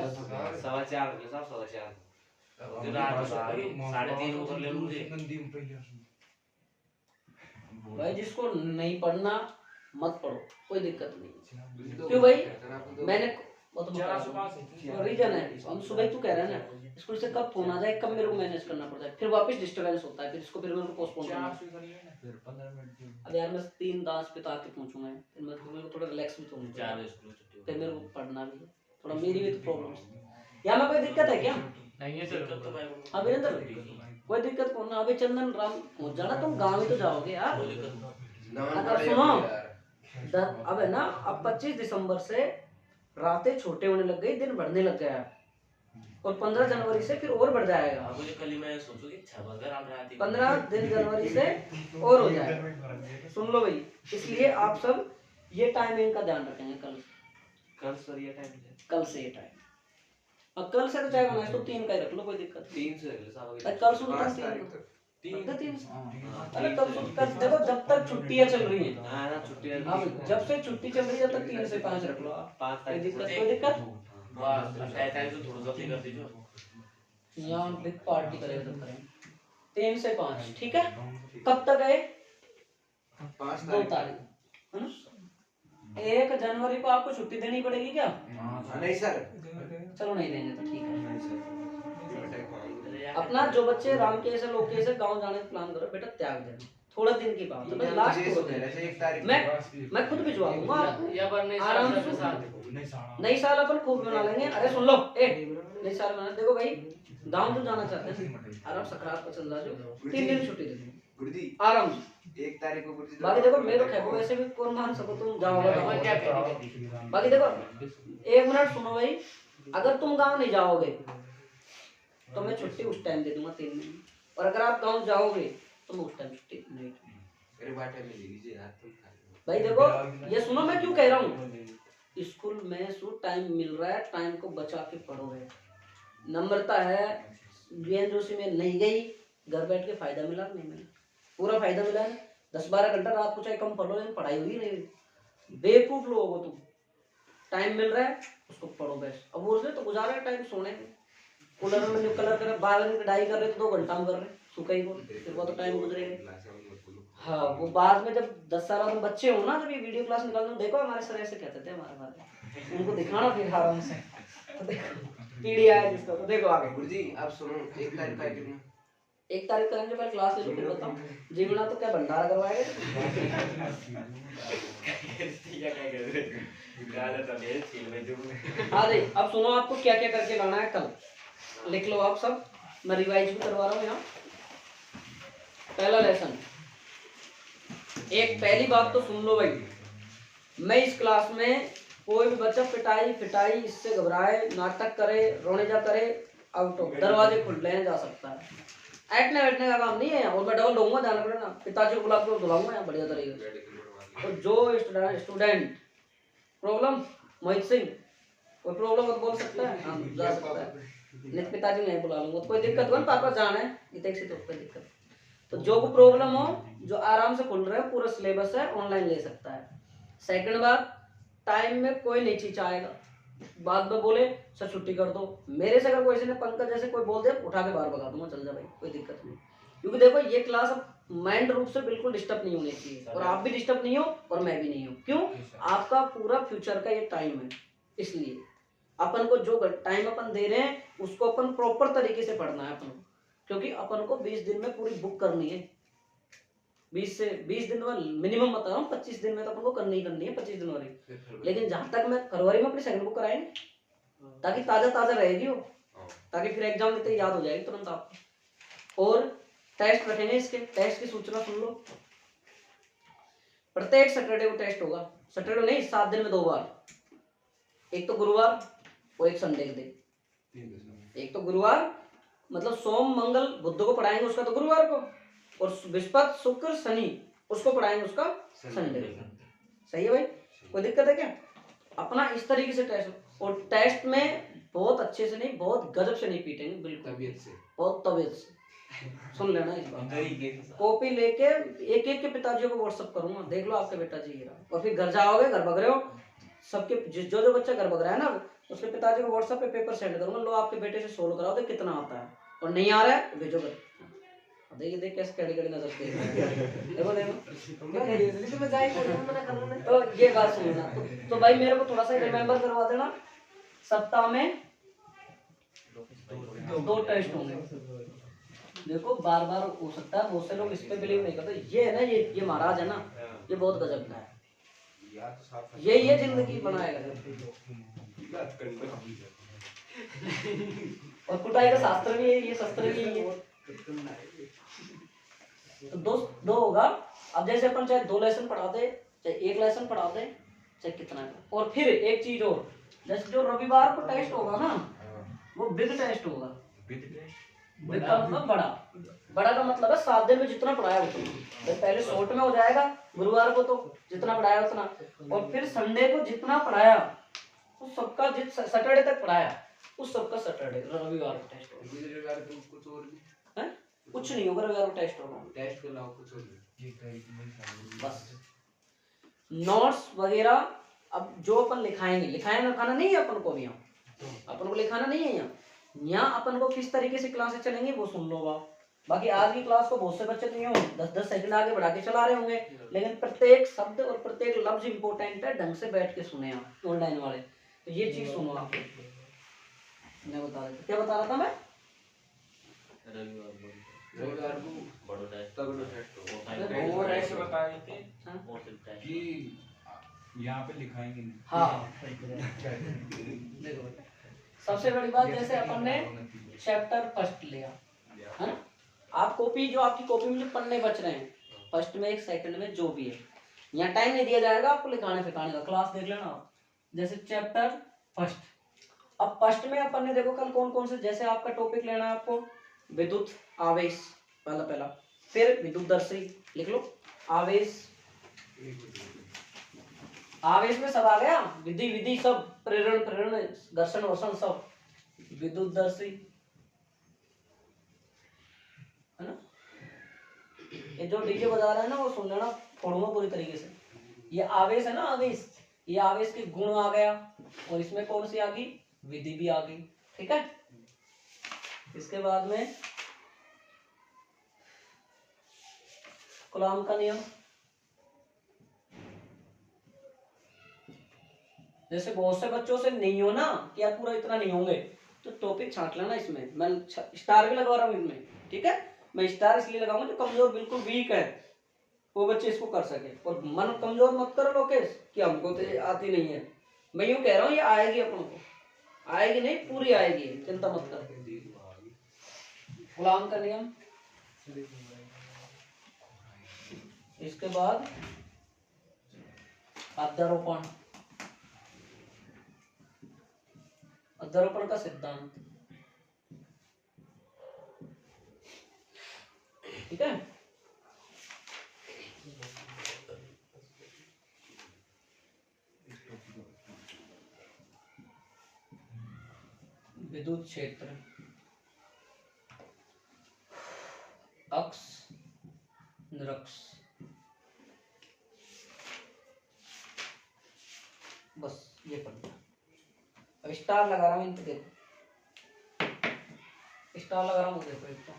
4:15 के साथ 4:15 फिर रात को 3:30 को कर ले मुझे भाई जिसको नहीं पढ़ना मत पढ़ो कोई दिक्कत नहीं क्यों भाई मैंने वो तो रीजन है हम सुबह तू कह रहा है ना स्कूल से कब फोन आ जाए कब मेरे को मैनेज करना पड़ता है फिर वापस डिस्टर्बेंस होता है फिर इसको फिर मेरे को पोस्टपोन करना अब यार मैं 3 दांत पे ताके पहुंचूंगा फिर मेरे को थोड़ा रिलैक्स भी तो होना 4 चाहिए बजे स्कूल छुट्टी फिर मेरे को पढ़ना भी है थोड़ा मेरी भी तो प्रॉब्लम है यहाँ में कोई दिक्कत है क्या नहीं है सर तो भाई हाँ वीरेंद्र कोई दिक्कत कौन ना अभी चंदन राम पहुंच जाना तुम गाँव ही तो जाओगे यार कोई दिक्कत नहीं। अगर सुनो अब है ना अब 25 दिसंबर से रातें छोटे होने लग गई दिन बढ़ने लग गया और 15 जनवरी से फिर और बढ़ जाएगा अब मुझे कल ही मैं सोचू कि 6 बजे रात रात 15 दिन जनवरी से और हो जाएगा सुन लो भाई इसलिए आप सब ये टाइमिंग का ध्यान रखेंगे कल सर ये टाइम है कल से ये टाइम अब कल से तो चाहे बनाए तो 3 का ही रख लो कोई दिक्कत 3 से अगले साहब नहीं कल सुनो तुम 3 अरे कल देखो जब तक छुट्टियां चल रही हैं हां ना छुट्टी है अब जब से छुट्टी चल रही है तब तक 3 से 5 रख लो आप 5 कोई तारीख दिक्कत बस टाइम तो थोड़ा जल्दी कर दीजिए यहाँ बिग पार्टी करेगा तो करें 3 से 5 ठीक है कब तक है 2 तारीख है ना 1 जनवरी को आपको छुट्टी देनी पड़ेगी क्या नहीं सर चलो नहीं देंगे तो ठीक है नहीं अपना जो बच्चे रामकेश है लोकेश है गाँव जाने का प्लान करो बेटा त्याग देना थोड़ा दिन की बात है बस लास्ट को देना एक तारीख मैं खुद भिजवा दूंगा आपको या पर नहीं आराम सर से। के साथ नई साल अपन खूब मना लेंगे अरे सुन लो नई साल मना देखो भाई गाँव जो जाना चाहते हैं आराम सकरात पर चल जाओ 3 दिन छुट्टी दे दूंगी गुरुजी आराम से 1 तारीख को गुरुजी बाकी देखो मेरे खेबो वैसे भी कौन मान सको तुम जाओगे और तो। क्या करेंगे बाकी देखो 1 मिनट सुनो भाई अगर तुम गांव नहीं जाओगे तो मैं छुट्टी उस टाइम दे दूंगा 3 दिन और अगर आप गांव जाओगे तो मैं उस टाइम छुट्टी नहीं दूंगा। मेरे बाटे में लीजिए यार तुम भाई देखो ये सुनो मैं क्यों कह रहा हूँ स्कूल में सो टाइम मिल रहा है टाइम को बचा के पढ़ोगे नम्रता है बीएन जोशी में नहीं गई घर बैठ के फायदा मिला नहीं मिला पूरा फायदा मिला है 10-12 घंटा रात को चाहे कम पढ़ लो लेकिन पढ़ाई हुई नहीं हुई बेवकूफ लोगों को तुम टाइम मिल रहा है उसको पढ़ो बस अब वो तो गुजारा है टाइम सोने में कूलर में कलर कर 12 दिन कढ़ाई कर रहे तो 2 घंटा में कर रहे सूखा ही को फिर वो तो टाइम गुजरेगा हाँ वो बाद में जब 10 साल के बच्चे हो ना जब ये वीडियो क्लास निकालते हो देखो हमारे सर ऐसे कहते थे हमारे बारे उनको दिखाना फिर आराम से तो देखो पीढ़ी आया जिसको तो देखो आगे गुरुजी आप सुनो 1 तारीख का कितना 1 तारीख करेंगे पहले क्लास ले लो फिर बताओ जीवना तो क्या भंडारा करवाएगा हाँ जी अब सुनो आपको क्या क्या करके लाना है कल लिख लो आप सब मैं रिवाइज भी करवा रहा हूँ यहाँ पहला लेसन एक पहली बात तो सुन लो भाई मैं इस क्लास में कोई भी बच्चा पिटाई इससे घबराए नाटक करे रोनेजा करे आउट ऑफ दरवाजे खुल ले जा सकता है ऐटने बैठने का काम नहीं है और मैं डबल दूंगा ध्यान रखना पिताजी को बुला के बुलाऊंगा यहाँ बढ़िया तरीके से और जो स्टूडेंट प्रॉब्लम? मोहित सिंह, कोई प्रॉब्लम मत बोल सकता है? हाँ जा सकता है। नहीं पिताजी नहीं बुला लूंगा, कोई दिक्कत हो ना, पापा जान है इतने से, तो कोई दिक्कत। तो जो को प्रॉब्लम हो, जो आराम से खुल रहा है, पूरा सिलेबस है, ऑनलाइन ले सकता है। सेकंड बात, टाइम में कोई नहीं चीचाएगा, बाद में बोले सर छुट्टी कर दो, मेरे से अगर कोई ने पंकज जैसे कोई बोल दे, उठा के बाहर भगा दूंगा, चल जा भाई, कोई दिक्कत नहीं। क्योंकि देखो ये क्लास अब माइंड रूप से बिल्कुल डिस्टर्ब नहीं होनी चाहिए, और आप भी डिस्टर्ब नहीं हो और मैं भी नहीं हूँ। क्यों? आपका पूरा फ्यूचर का ये टाइम है, इसलिए अपन को जो टाइम अपन दे रहे हैं उसको अपन प्रॉपर तरीके से पढ़ना है अपन को, क्योंकि अपन को 20 दिन में पूरी बुक करनी है। 20 दिन में मिनिमम बता रहा हूँ, 25 दिन में तो अपन को करनी ही करनी है, 25 दिन वाली। लेकिन जहां तक मैं फरवरी में अपनी सेकंड बुक कराएंगे, ताकि ताजा ताजा रहेगी वो, ताकि फिर एग्जाम देते याद हो जाएगी तुरंत आपको। और टेस्ट रखेंगे, इसके टेस्ट की सूचना सुन लो। प्रत्येक सैटरडे को टेस्ट होगा, सैटरडे नहीं 7 दिन में 2 बार, एक तो गुरुवार और एक संडे के दिन। एक तो गुरुवार मतलब सोम मंगल बुध को पढ़ाएंगे उसका तो गुरुवार को, और बृहस्पति शुक्र शनि उसको पढ़ाएंगे उसका संडे को। सही है भाई, कोई दिक्कत है क्या? अपना इस तरीके से टेस्ट, और टेस्ट में बहुत अच्छे से नहीं, बहुत गजब से नहीं पीटेंगे, बिल्कुल तबीयत से, बहुत तबीयत से। सुन लेना इस बात, कॉपी लेके एक एक के पिताजी को व्हाट्सअप करूंगा, देख लो आपके बेटा जी ये रहा। और फिर घर जाओगे, घर भग रहे हो सबके, जो जो बच्चा घर भग रहा है ना, उसके पिताजी को व्हाट्सएप पे पेपर सेंड करूंगा, लो आपके बेटे से सोल्व कराओ, देख कितना आता है, और नहीं आ रहा है तो भेजो घर। देखिए देख कैसे कड़ी कड़ी नजर से देखो देखो। तो ये बात सुनना, तो भाई मेरे को थोड़ा सा रिमेम्बर करवा देना, सप्ताह में 2 टेस्ट होंगे। देखो बार बार हो सकता है, बहुत से लोग इस पे बिलीव नहीं करते, ये है ना, ये महाराज है ना, ये बहुत गजब का है, यही है जिंदगी बनाएगा। और कुटाई का शास्त्र भी है, ये शस्त्र भी है। तो दो होगा। अब जैसे अपन चाहे 2 लेसन पढ़ा दे, चाहे 1 लेसन पढ़ा दे, चाहे कितना का। और फिर एक चीज और, जैसे जो रविवार को टेस्ट होगा ना, वो बिग टेस्ट होगा। बिग का मतलब बड़ा, बड़ा का मतलब है 7 दिन में जितना पढ़ाया उतना। तो पहले शॉर्ट में हो जाएगा गुरुवार को, तो जितना पढ़ाया उतना, और फिर संडे को जितना पढ़ाया उस सबका, सैटरडे तक पढ़ाया उस सबका सैटरडे रविवार को टेस्ट होगा। रविवार को कुछ और भी है? कुछ नहीं होगा, रविवार को टेस्ट होगा, टेस्ट के अलावा कुछ और भी बस नोट्स वगैरह। अब जो अपन लिखाएंगे, लिखाना नहीं है अपन को भी, यहाँ अपन को लिखाना नहीं है। यहाँ अपन को किस तरीके से क्लासेस चलेंगे वो सुन लो आप। बाकी आज की क्लास को बहुत से बच्चे नहीं हो 10-10 सेकंड आगे बढ़ा के चला रहे होंगे, लेकिन प्रत्येक शब्द और प्रत्येक लफ्ज इंपॉर्टेंट है, ढंग से बैठ के सुने आप ऑनलाइन वाले। तो ये चीज सुनो आप, मैं बता रहा था, क्या बता रहा था मैं? रविवार को बड़ो टेस्ट तगड़ो टेस्ट और होगा। ऐसे बता रहे थे हाँ? कि यहाँ पे लिखाएंगे नहीं। हाँ देखो सबसे बड़ी बात, जैसे अपन ने चैप्टर फर्स्ट लिया है ना, आप कॉपी, जो आपकी कॉपी में जो पन्ने बच रहे हैं, फर्स्ट में 1 सेकंड में जो भी है, यहाँ टाइम नहीं दिया जाएगा आपको लिखाने फिकाने का, क्लास देख लेना आप। जैसे चैप्टर फर्स्ट, अब फर्स्ट में अपन ने देखो कल कौन कौन से, जैसे आपका टॉपिक लेना है आपको विद्युत आवेश, पहला, फिर विद्युत दर्शी लिख लो, आवेश, आवेश में सब आ गया, विधि सब, प्रेरण घर्षण वर्षण सब, विद्युत दर्शी है ना। ये जो डीजे बजा रहा है ना वो सुन लेना, पढ़ूंगा पूरी तरीके से। ये आवेश है ना, आवेश, ये आवेश के गुण आ गया, और इसमें कौन सी आ गई, विधि भी आ गई, ठीक है। इसके बाद में कूलॉम का नियम, जैसे बहुत से बच्चों से नहीं हो ना कि यार पूरा इतना नहीं होंगे, तो टॉपिक छांट लेना इसमें, मैं स्टार भी लगवा रहा हूँ इनमें, ठीक है। मैं स्टार इसलिए लगाऊंगा जो कमजोर बिल्कुल वीक है वो बच्चे इसको कर सके, और मन कमजोर मत करो लोकेश कि हमको तो आती नहीं है, मैं यूं कह रहा हूँ ये आएगी, अपन को आएगी नहीं, पूरी आएगी, चिंता मत कर। कूलॉम का नियम, इसके बाद अध्यारोपण, अध्यारोपण का सिद्धांत, ठीक है। विद्युत क्षेत्र अक्ष निरक्ष। बस ये पढ़ लिया। अब स्टार लगा रहा हूँ इन पे, देखो स्टार लगा रहा हूँ, देखो एक तो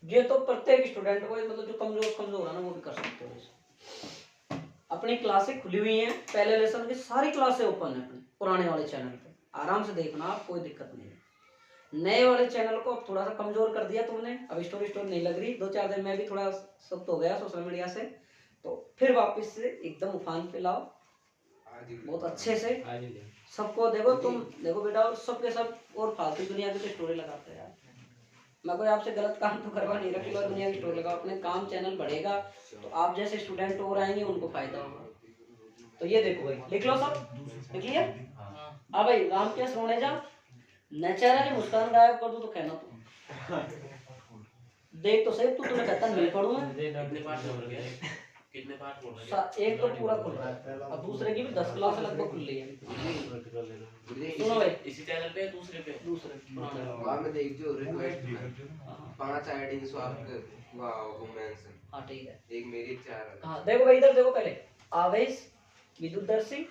ये तो प्रत्येक स्टूडेंट को, मतलब जो कमजोर है ना वो भी कर सकते हो। अपनी क्लासें खुली हुई हैं, पहले लेसन की सारी क्लासें ओपन है अपने पुराने वाले चैनल पे, आराम से देखना आप, कोई दिक्कत नहीं है। नए वाले चैनल को अब थोड़ा सा कमजोर कर दिया तुमने, अब स्टोरी नहीं लग रही, 2-4 दिन में भी थोड़ा सख्त हो गया सोशल मीडिया से, तो फिर वापस से एकदम उफान पे लाओ, बहुत अच्छे से सबको देखो। तुम देखो बेटा, और सबके सब और फालतू दुनिया की स्टोरी लगाते हैं यार, मैं कोई आपसे गलत काम तो करवा नहीं रहा कि लोग दुनिया की स्टोरी लगाओ, अपने काम चैनल बढ़ेगा तो आप जैसे स्टूडेंट और आएंगे उनको फायदा होगा। तो ये देखो भाई, लिख लो सब, लिख लिया? हाँ भाई, राम के सोने जा, नेचुरली मुस्कान गायब कर दो तो कहना तू देख तो सही, तू तुमने कहता नहीं पढ़ूंगा। कितने पार्ट बोल रहे हैं? एक तो पूरा खुल रहा है, अब दूसरे की भी 10 क्लास लगभग खुल रही है। सुनो भाई, इसी चैनल पे दूसरे पे वहां में देख जो रिक्वेस्ट में 5 आईडी स्वाप कर वाओ मेंशन। हाँ ठीक है, एक मेरी 4 है। हाँ देखो भाई, इधर देखो पहले, आवेश, विद्युतदर्शी,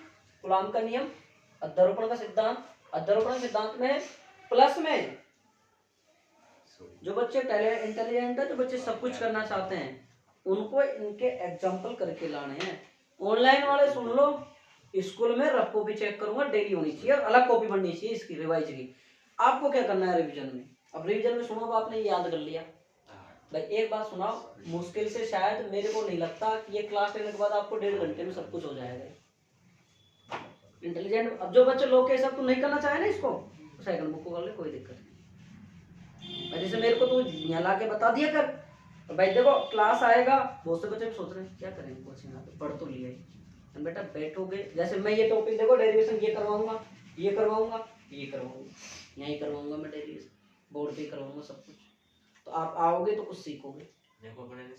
कूलाम का नियम, अध्यारोपण का सिद्धांत। अध्यारोपण के सिद्धांत में प्लस में जो बच्चे इंटेलिजेंट है, जो बच्चे सब कुछ करना चाहते हैं, उनको इनके एग्जाम्पल करके लाने हैं। ऑनलाइन वाले सुन लो, स्कूल में रफ कॉपी चेक करूंगा, डेली होनी चाहिए और अलग कॉपी बननी चाहिए इसकी रिवाइज की। आपको क्या करना है रिवीजन में? अब रिवीजन में सुनो, अब आपने ये याद कर लिया भाई, एक बात सुनाओ, मुश्किल से शायद मेरे को नहीं लगता कि ये क्लास लेने के बाद आपको 1.5 घंटे में सब कुछ हो जाएगा। इंटेलिजेंट, अब जो बच्चे लोग के सब तो नहीं करना चाहे ना इसको, सेकंड बुक को कर ले, कोई दिक्कत नहीं। जैसे मेरे को तू यहाँ ला के बता दिया कर, तो भाई देखो क्लास आएगा, बहुत से बच्चे भी सोच रहे हैं क्या करेंगे कोचिंग में, पढ़ तो लिया ही, बेटा बैठोगे, जैसे मैं ये टॉपिक देखो डेरिवेशन ये करवाऊंगा, ये करवाऊंगा, ये करवाऊंगा, यहीं करवाऊंगा मैं डेरिवेशन, बोर्ड पे करवाऊंगा सब कुछ, तो आप आओगे तो कुछ सीखोगे।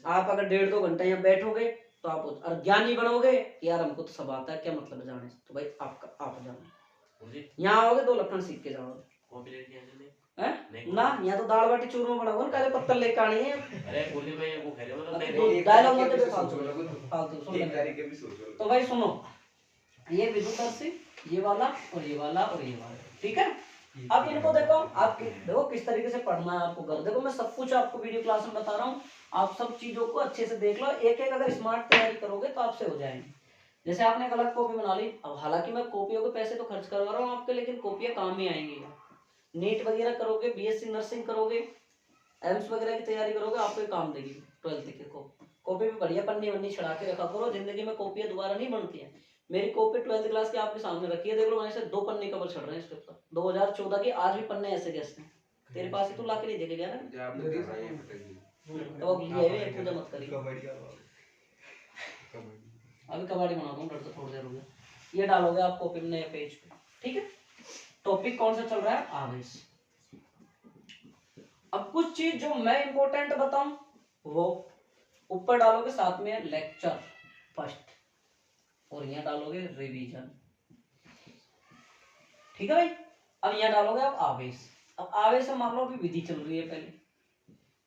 आप अगर 1.5-2 घंटे यहाँ बैठोगे तो आप और ज्ञानी बनोगे, यार हमको तो सब आता है, क्या मतलब है जाने से, तो भाई आपका आप जानो, यहाँ आओगे 2 लक्षण सीख के जाओगे ना। यहाँ तो दाल बाटी चूरमा बनाओगे ना, पहले पत्तल लेके आनी है। अरे बोली भाई वो कह रहे हो मतलब डायलॉग मत दे, फालतू सुन एक तरीके भी सोचो। तो भाई सुनो, ये विद्युतदर्शी, ये वाला और ये वाला और ये वाला, ठीक है। अब इनको देखो, आप देखो किस तरीके से पढ़ना है आपको घर, देखो मैं सब कुछ आपको वीडियो क्लास में बता रहा हूँ, आप सब चीजों को अच्छे से देख लो, एक एक अगर स्मार्ट तैयारी करोगे तो आपसे हो जाएंगे। जैसे आपने एक अलग कॉपी बना ली, अब हालांकि मैं कॉपियों के पैसे तो खर्च करवा रहा हूँ आपके, लेकिन कॉपियाँ काम ही आएंगी। नीट वगैरह करोगे, बीएससी नर्सिंग करोगे, एम्स वगैरह की तैयारी करोगे, आपको काम देगी 12th के कॉपी में बढ़िया पन्नी वन्नी चढ़ा के रखा करो, जिंदगी में कॉपियाँ दोबारा नहीं बनती है। मेरी कॉपी 12th क्लास की आपके सामने रखी है, देख लो, वैसे 2 पन्ने कवर चढ़ रहे हैं इसके ऊपर, 2014 की, आज भी पन्ने ऐसे कैसे हैं, तेरे पास ही तो लाके नहीं देखे गया ना, तो अब ये पूजा मत करिए, अभी कबाड़ी बना दूँ, डर तो थोड़ी देर हो गया। ये डालोगे आप कॉपी में नए पेज पे, ठीक है। टॉपिक कौन सा चल रहा है? आवेश। अब कुछ चीज जो मैं इंपॉर्टेंट बताऊं वो ऊपर डालोगे, साथ में लेक्चर फर्स्ट, और यहाँ डालोगे रिवीजन, ठीक है भाई। अब यहाँ डालोगे आप आवेश। अब आवेश में मान लो अभी विधि चल रही है पहले,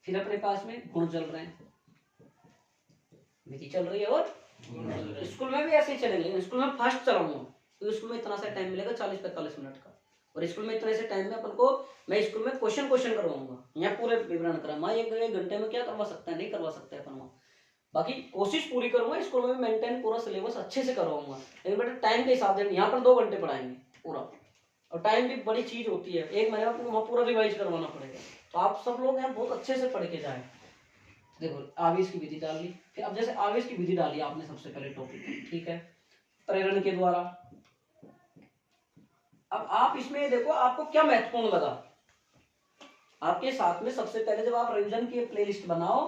फिर अपने पास में गुण चल रहे हैं, विधि चल रही है, और स्कूल में भी ऐसे ही चलेंगे। स्कूल में फास्ट चलाऊंगा तो स्कूल में इतना सा टाइम मिलेगा 40-45 मिनट का, और स्कूल में इतने से टाइम में अपन को, मैं स्कूल में क्वेश्चन करवाऊंगा, यहाँ पूरे विवरण करा, मैं 1 घंटे में क्या करवा सकता है, नहीं करवा सकता है अपन वहाँ, बाकी कोशिश पूरी करूंगा स्कूल में मेंटेन पूरा सिलेबस अच्छे से करवाऊंगा, लेकिन बेटा टाइम के हिसाब से यहाँ पर 2 घंटे पढ़ाएंगे पूरा, और टाइम भी बड़ी चीज होती है, 1 महीना आपको वहाँ पूरा रिवाइज करवाना पड़ेगा, तो आप सब लोग यहाँ बहुत अच्छे से पढ़ के जाए। देखो आवेश की विधि डाल ली, फिर अब जैसे आवेश की विधि डाली आपने सबसे पहले टॉपिक, ठीक है, प्रेरण के द्वारा। अब आप इसमें देखो आपको क्या महत्वपूर्ण लगा, आपके साथ में सबसे पहले जब आप रिवीजन की प्लेलिस्ट बनाओ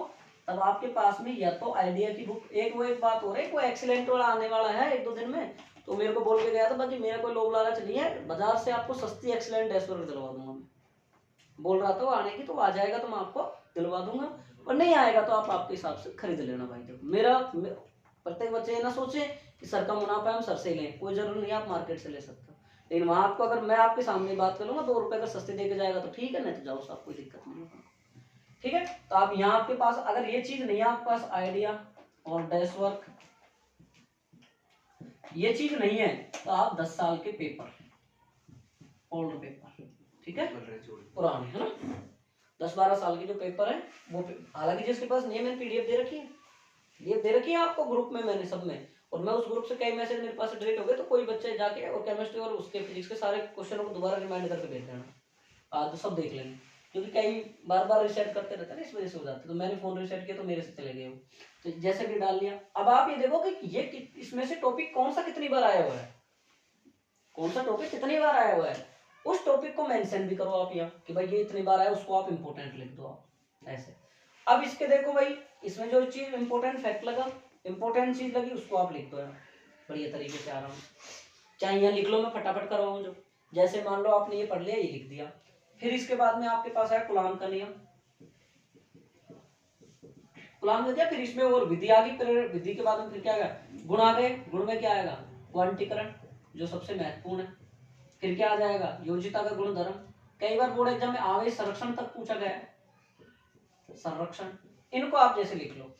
तब आपके पास में या तो आइडिया की बुक, एक बात हो रही है, कोई एक्सीलेंट वाला आने वाला है 1-2 दिन में, तो मेरे को बोल के गया था, बाकी मेरा कोई लोभ लालच नहीं है, बाजार से आपको सस्ती एक्सीलेंट डैशबोर्ड दिलवा दूंगा, मैं बोल रहा था वो आने की, तो आ जाएगा तो मैं आपको दिलवा दूंगा। और नहीं आएगा तो आप आपके हिसाब से खरीद लेना भाई। देखो मेरा प्रत्येक बच्चे ये ना सोचे कि सर का मुनाफा है हम सर से ही लें, कोई जरूरी नहीं आप मार्केट से ले सकते हो, लेकिन वहां आपको अगर मैं आपके सामने बात करूंगा 2 रुपए अगर सस्ते दे के जाएगा तो ठीक है, नहीं तो जाओ साहब, कोई दिक्कत नहीं है। ठीक है, तो आप यहाँ आपके पास अगर ये चीज नहीं है, आपके पास आइडिया और डैश वर्क ये चीज नहीं है, तो आप 10 साल के पेपर, ओल्ड पेपर, ठीक है, पुराने है ना, 10-12 साल के जो पेपर है वो, हालांकि जिसके पास नहीं है मैंने पीडीएफ दे रखी है, पीडीएफ दे रखी है आपको ग्रुप में, मैंने सब में, और मैं उस ग्रुप से कई मैसेज मेरे पास डिलीट हो गए, तो कोई बच्चे जाके और केमिस्ट्री और उसके फिजिक्स के सारे क्वेश्चनों को दोबारा रिमाइंड करके भेज देना, आज तो सब देख लेंगे, क्योंकि कई बार बार रिसेट करते रहते हैं ना, इस वजह से हो जाता है। तो मैंने फोन रिसेट किया तो मेरे से चले गए वो, तो जैसे कि डाल लिया। अब आप ये देखो कि ये इसमें से टॉपिक कौन सा कितनी बार आया हुआ है, कौन सा टॉपिक कितनी बार आया हुआ है, उस टॉपिक को मेंशन भी करो आप यहाँ कि भाई ये इतनी बार आया, उसको आप इंपोर्टेंट लिख दो आप ऐसे। अब इसके देखो भाई, इसमें जो चीज इंपोर्टेंट फैक्ट लगा, इंपोर्टेंट चीज लगी, उसको आप लिख दो यार बढ़िया तरीके से आराम से, चाहे यहाँ लिख लो, मैं फटाफट करवाऊँ जो, जैसे मान लो आपने ये पढ़ लिया, ये लिख दिया। फिर इसके बाद में आपके पास आया कूलॉम का नियम, कूलॉम दिया, फिर इसमें और विधि आ गई, फिर विधि के बाद में फिर क्या आएगा, गुण आ गए, गुण में क्या आएगा, क्वांटीकरण जो सबसे महत्वपूर्ण है, फिर क्या आ जाएगा, योजिता का गुणधर्म, कई बार बोर्ड एग्जाम में आवेश संरक्षण तक पूछा गया है, संरक्षण, इनको आप जैसे लिख लो।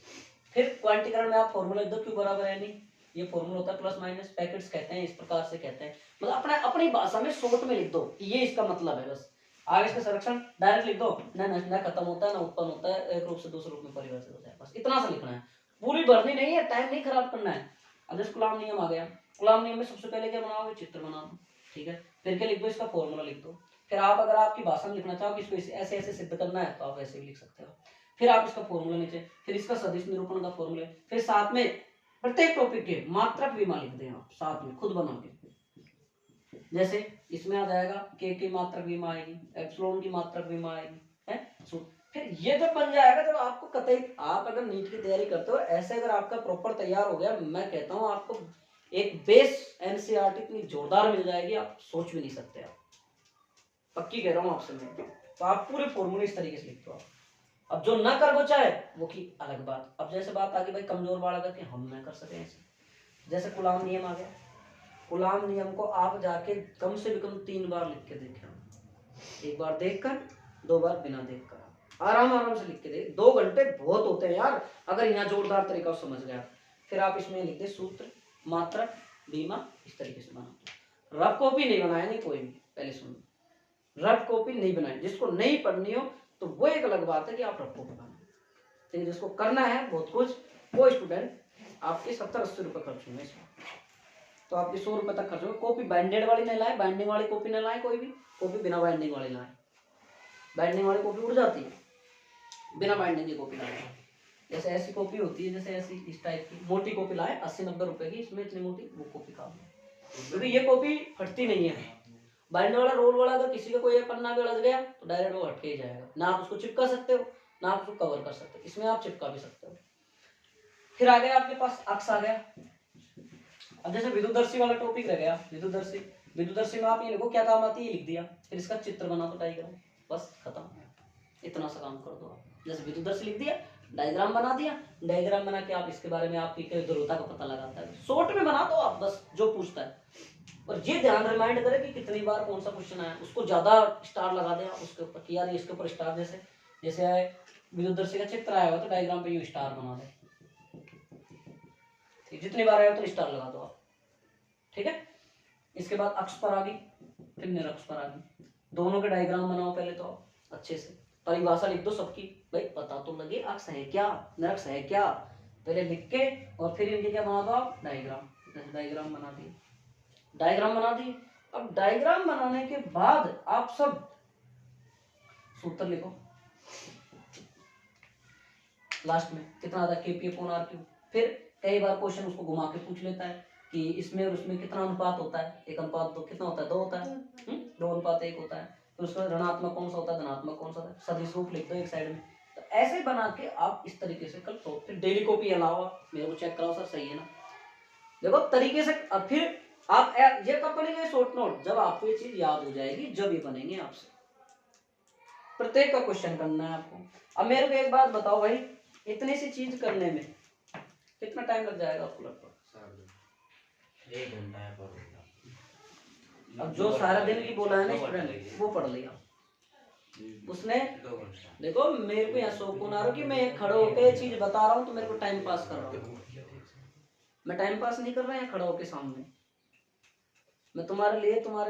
फिर क्वांटीकरण में आप फॉर्मूला लिख दो, क्यू बराबर है नहीं, ये फॉर्मूला होता है प्लस माइनस, पैकेट्स कहते हैं, इस प्रकार से कहते हैं, मतलब अपना अपनी भाषा में शॉर्ट में लिख दो, ये इसका मतलब है बस। आगे इसका संरक्षण डायरेक्ट लिख दो, न खत्म होता है ना उत्पन्न होता है, एक रूप से दूसरे रूप में परिवर्तित होता है, बस इतना सा लिखना है, पूरी भरनी नहीं है, टाइम नहीं खराब करना है। अब जैसे कूलॉम नियम आ गया, कूलॉम नियम में सबसे पहले क्या बनाओगे, चित्र बना दो, ठीक है, फिर क्या लिख दो, इसका फॉर्मूला लिख दो। फिर आप अगर आपकी भाषा में लिखना चाहो कि इसको ऐसे ऐसे सिद्ध करना है तो आप ऐसे भी लिख सकते हो, फिर आप इसका फॉर्मूला नीचे, फिर इसका सदिश निरूपण का फॉर्मूला, फिर साथ में प्रत्येक टॉपिक के मात्रक विमा लिख दें आप साथ में खुद बना के, जैसे इसमें आ जाएगा के की मात्रक विमा आएगी, एप्सिलॉन की मात्रक विमा आएगी, है। फिर ये जब बन जाएगा, जब आपको कतई आप अगर नीट की तैयारी करते हो ऐसे, अगर आपका प्रॉपर तैयार हो गया, मैं कहता हूँ आपको एक बेस एनसीईआरटी इतनी जोरदार मिल जाएगी, आप सोच भी नहीं सकते, आप पक्की कह रहा हूँ आपसे मैं। तो आप पूरे फॉर्मूले इस तरीके से लिखते हो। अब जो ना कर वो चाहे वो की अलग बात। अब जैसे बात आ गई भाई कमजोर बालक के हम ना कर सके ऐसे, जैसे कूलॉम नियम आ गया, कूलॉम नियम को आप जाके कम से कम 3 बार लिख के देखें, 1 बार देखकर, 2 बार बिना देखकर, आराम से लिख के देख, 2 घंटे बहुत होते हैं यार, अगर यहाँ जोरदार तरीका समझ गया। फिर आप इसमें लिख दे सूत्र, मात्रक, बीमा, इस तरीके से बना। रफ कॉपी नहीं बनाएंगे कोई भी, पहले सुनो, रफ कॉपी नहीं बनाए, जिसको नहीं पढ़नी हो तो वो एक अलग बात है कि आप रफ कॉपी बनाए, लेकिन जिसको करना है बहुत कुछ, वो स्टूडेंट आपके 70-80 रुपये खर्च होंगे इसमें, तो आपके 100 रुपये तक खर्च होगा। कॉपी बाइंडेड वाली नहीं लाए, बाइंडिंग वाली कॉपी नहीं लाए, कोई भी कॉपी बिना बाइंडिंग वाली लाए, बाइंडिंग वाली कॉपी उड़ जाती है, बिना बाइंडिंग की कॉपी लाए। जैसे ऐसी कॉपी होती है, जैसे ऐसी इस टाइप की मोटी कॉपी लाए 80-90 रुपए की, इसमें इतनी मोटी, वो कॉपी काम है, क्योंकि ये कॉपी फटती नहीं है। बाइंडर वाला, रोल वाला, अगर किसी का कोई पन्ना भी उलझ गया तो डायरेक्ट वो हटके ही जाएगा, ना आप उसको चिपका सकते हो ना आप उसको कवर कर सकते हो, इसमें आप चिपका भी सकते हो। फिर आ गया आपके पास अक्ष आ गया। अब जैसे विद्युतदर्शी वाला टॉपिक रह गया, विद्युतदर्शी, विद्युतदर्शी में आप ये लिखो क्या काम आती है, लिख दिया, फिर इसका चित्र बना दो, डायग्राम, बस खत्म, इतना सा काम कर दो आप। जैसे विद्युतदर्शी लिख दिया, डायग्राम बना दिया, डायग्राम बना के आप इसके बारे में आपकी ध्रुवता का पता लगाता है, शॉर्ट में बना दो आप, बस जो पूछता है। और ये ध्यान रिमाइंड करें कि कितनी बार कौन सा क्वेश्चन आया, उसको ज्यादा स्टार लगा दें आप उसके ऊपर कि यार इसके ऊपर स्टार, जैसे जैसे आए विद्युतदर्शी का चित्र आया हुआ तो डायग्राम पे यूं स्टार बना दें, ठीक, जितनी बार आया तो स्टार लगा दो आप, ठीक है। इसके बाद अक्ष पर आ गई, फिर निरक्ष पर आ गई, दोनों के डायग्राम बनाओ पहले तो आप अच्छे से, परिभाषा लिख दो सबकी, भाई पता तो लगे अक्ष है क्या, निरक्ष है क्या, पहले लिख के और फिर इनके क्या बना दो आप, डायग्राम। जैसे डायग्राम बना दिए, डायग्राम बना दिए। अब डायग्राम बनाने के बाद आप सब सूत्र लिखो, लास्ट में कितना आता है केपी अपॉन आर क्यूब। फिर कई बार क्वेश्चन उसको घुमा के पूछ लेता है कि इसमें और उसमें कितना अनुपात होता है, 1:2 कितना होता है, 2 होता है, 2:1 होता है। फिर उसमें ऋणात्मक कौन सा होता है, धनात्मक कौन सा होता है, सदिश रूप लिख दो एक साइड में। तो ऐसे बना के आप इस तरीके से कल तो फिर डेली कॉपी अलावा मेरे को चेक कराओ सर सही है ना, देखो तरीके से। अब फिर आप ये कब बनेंगे शॉर्ट नोट, जब आपको ये चीज याद हो जाएगी, जब ये बनेंगे आपसे, प्रत्येक का क्वेश्चन करना है आपको। अब मेरे को एक बात बताओ भाई, इतनी सी चीज करने में कितना टाइम लग जाएगा आपको लगभग? 1 घंटा है पर अब जो सारा दिन की बोला है ना स्टूडेंट, वो पढ़ लिया उसने। 2 घंटा। देखो मेरे को यहाँ शौक ना रहो कि मैं खड़े होकर ये चीज बता रहा हूँ तो मेरे को टाइम पास कर रहा हूँ। मैं टाइम पास नहीं कर रहा यहाँ खड़ा होकर सामने। मैं तुम्हारे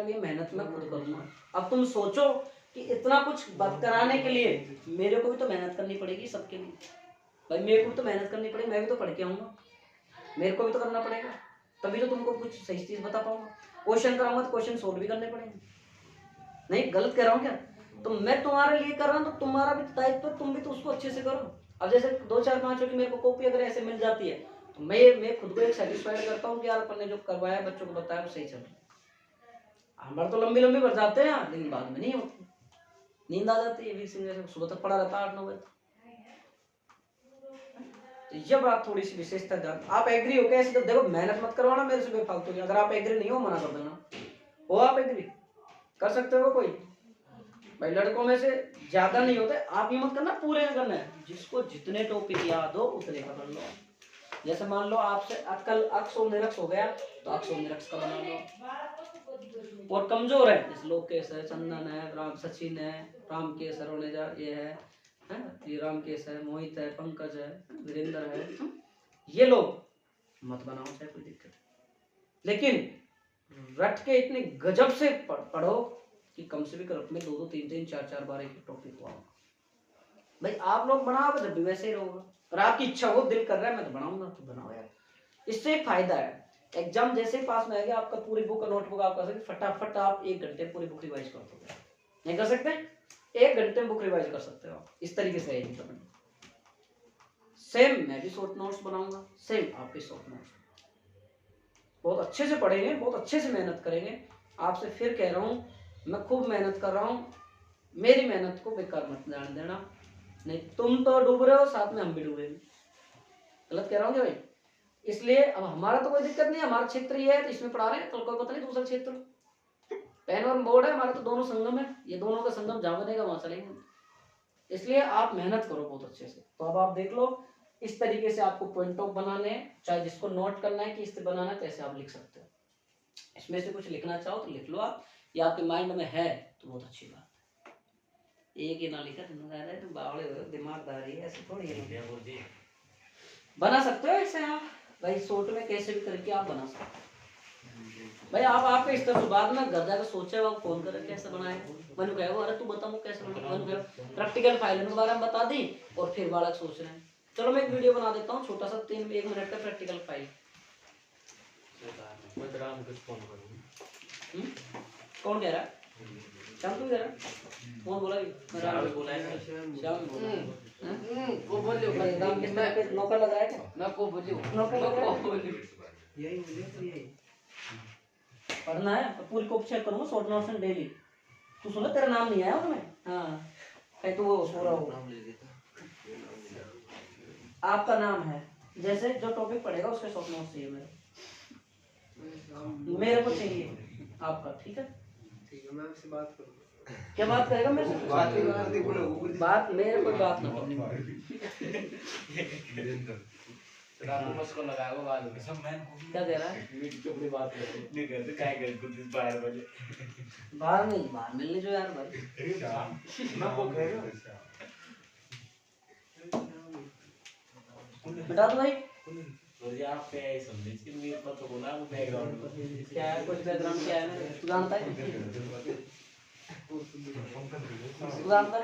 लिए मेहनत मैं खुद करूंगा। अब तुम सोचो कि इतना कुछ बात कराने के लिए मेरे को भी तो मेहनत करनी पड़ेगी सबके लिए। भाई मेरे को भी तो मेहनत करनी पड़ेगी, मैं भी तो पढ़ के आऊंगा, मेरे को भी तो करना पड़ेगा, तभी तो तुमको कुछ सही चीज बता पाऊंगा। क्वेश्चन कराऊंगा तो क्वेश्चन सोल्व भी करने पड़ेंगे। नहीं गलत कह रहा हूँ क्या? तो मैं तुम्हारे लिए कर रहा हूँ तो तुम्हारा भी दायित्व, तुम भी तो उसको अच्छे से करो। अब जैसे 2 4 5 की मेरे को कॉपी अगर ऐसे मिल जाती है तो मैं खुद को एक सेटिस्फाइड करता हूँ कि यार अपन ने जो करवाया बच्चों को बताया वो सही चल रहा है। हमारे तो लंबी लंबी भर जाते हैं लेकिन बाद में नहीं होती, नींद आ जाती है। सुबह तक पड़ा रहता है 8 9 बजे। तो ये बात थोड़ी सी विशेषता ध्यान। आप एग्री हो कैसे? तो देखो मेहनत मत करवाना मेरे से बेफालतू की। अगर आप एग्री नहीं हो मना कर देना। हो आप एग्री कर सकते हो कोई? भाई लड़कों में से ज्यादा नहीं होते। आप ये मत करना पूरे में करना है। जिसको जितने टॉपिक याद हो उतने का कर लो। जैसे मान लो आपसे कल अक्ष और निरक्ष हो गया तो अक्ष और निरक्ष का बना लो। और कमजोर है जैसे लोकेश है, चंदन है, राम सचिन है, राम केश रोनेजा ये है, ये राम केश है, मोहित है, पंकज है, वीरेंद्र है, ये लोग मत बनाओ चाहे कोई दिक्कत है। लेकिन रट के इतने गजब से पढ़ो कि कम से भी कम में 2 2 3 3 4 4 बार एक टॉपिक हुआ। भाई आप लोग बनाओगे जब भी वैसे ही रहोगा। और आपकी इच्छा हो, दिल कर रहा है मैं तो बनाऊंगा तो बनाओ यार। इससे एक फायदा है, एग्जाम जैसे ही पास में आएगा आपका पूरी बुक नोटबुक आप कर सकते फटाफट। आप 1 घंटे पूरी बुक रिवाइज कर दोगे। नहीं कर सकते? 1 घंटे में बुक रिवाइज कर सकते हो। इस तरीके से रहेगी तो सेम मैं भी शॉर्ट नोट्स बनाऊंगा, सेम आप भी शॉर्ट नोट्स। बहुत अच्छे से पढ़ेंगे, बहुत अच्छे से मेहनत करेंगे। आपसे फिर कह रहा हूँ मैं खूब मेहनत कर रहा हूँ, मेरी मेहनत को बेकार मत जाने देना। नहीं तुम तो डूब रहे हो, साथ में हम भी डूबेंगे। गलत कह रहा हूँ क्या भाई? इसलिए अब हमारा तो कोई दिक्कत नहीं है, हमारा क्षेत्र ये है तो इसमें पढ़ा रहे हैं, कल कोई पता नहीं दूसरा क्षेत्र। पेन और बोर्ड है हमारा तो दोनों संगम है, ये दोनों का संगम जहाँ बनेगा वहां चलेंगे। इसलिए आप मेहनत करो बहुत अच्छे से। तो अब आप देख लो इस तरीके से आपको पॉइंट ऑफ बनाने हैं, चाहे जिसको नोट करना है कि इससे बनाना है कैसे आप लिख सकते हो। इसमें से कुछ लिखना चाहो तो लिख लो आप, या आपके माइंड में है तो बहुत अच्छी बात है। एक ही ना लिखा तुम बावड़े हो, दिमागदारी है ऐसे थोड़ी है। बना सकते हो ऐसे आप भाई, शॉर्ट में कैसे भी करके आप बना सकते हो भाई। आप आपके इस तरह से बाद में घर जाकर सोचे आप फोन कर कैसे बनाए, मैंने कहा अरे तू बता कैसे बनाए, प्रैक्टिकल फाइल के बारे में बता दी और फिर बालक सोच रहे हैं। चलो मैं एक वीडियो बना देता हूँ छोटा सा 1 मिनट का प्रैक्टिकल फाइल। कौन कह रहा है? श्याम तू कह रहा है? कौन बोला? श्याम बोला है। श्याम को बोलियो राम किस तरह पे नौकर लग रहा है क्या? मैं को बोलियो नौकर लग रहा है? यही बोले तो यही पढ़ना है तो पूरी कॉपी चेक करूंगा शॉर्ट नोट्स डेली। तू सुन तेरा नाम नहीं आया उसमें? हाँ कहीं तो वो सो रहा होगा। नाम ले लेता। आपका नाम है, जैसे जो टॉपिक पढ़ेगा उसके शॉर्ट नोट्स चाहिए मेरे को चाहिए आपका। ठीक है ठीक है मैं आपसे बात करूंगा। क्या बात करेगा मेरे से? बात मेरे कोई बात ना करो। को लगाओ बाद में सब मैं क्या कह रहा है? चुपड़ी बात कर नहीं करते काय कर कुछ बाहर बजे बाहर नहीं, बाहर मिलने जो यार भाई। मैं को कह रहा बता दो भाई और ये आप पे ऐसे समझे कि मेरे पास तो होना वो बैकग्राउंड क्या है, कुछ बैकग्राउंड क्या है तू जानता है? तू जानता है?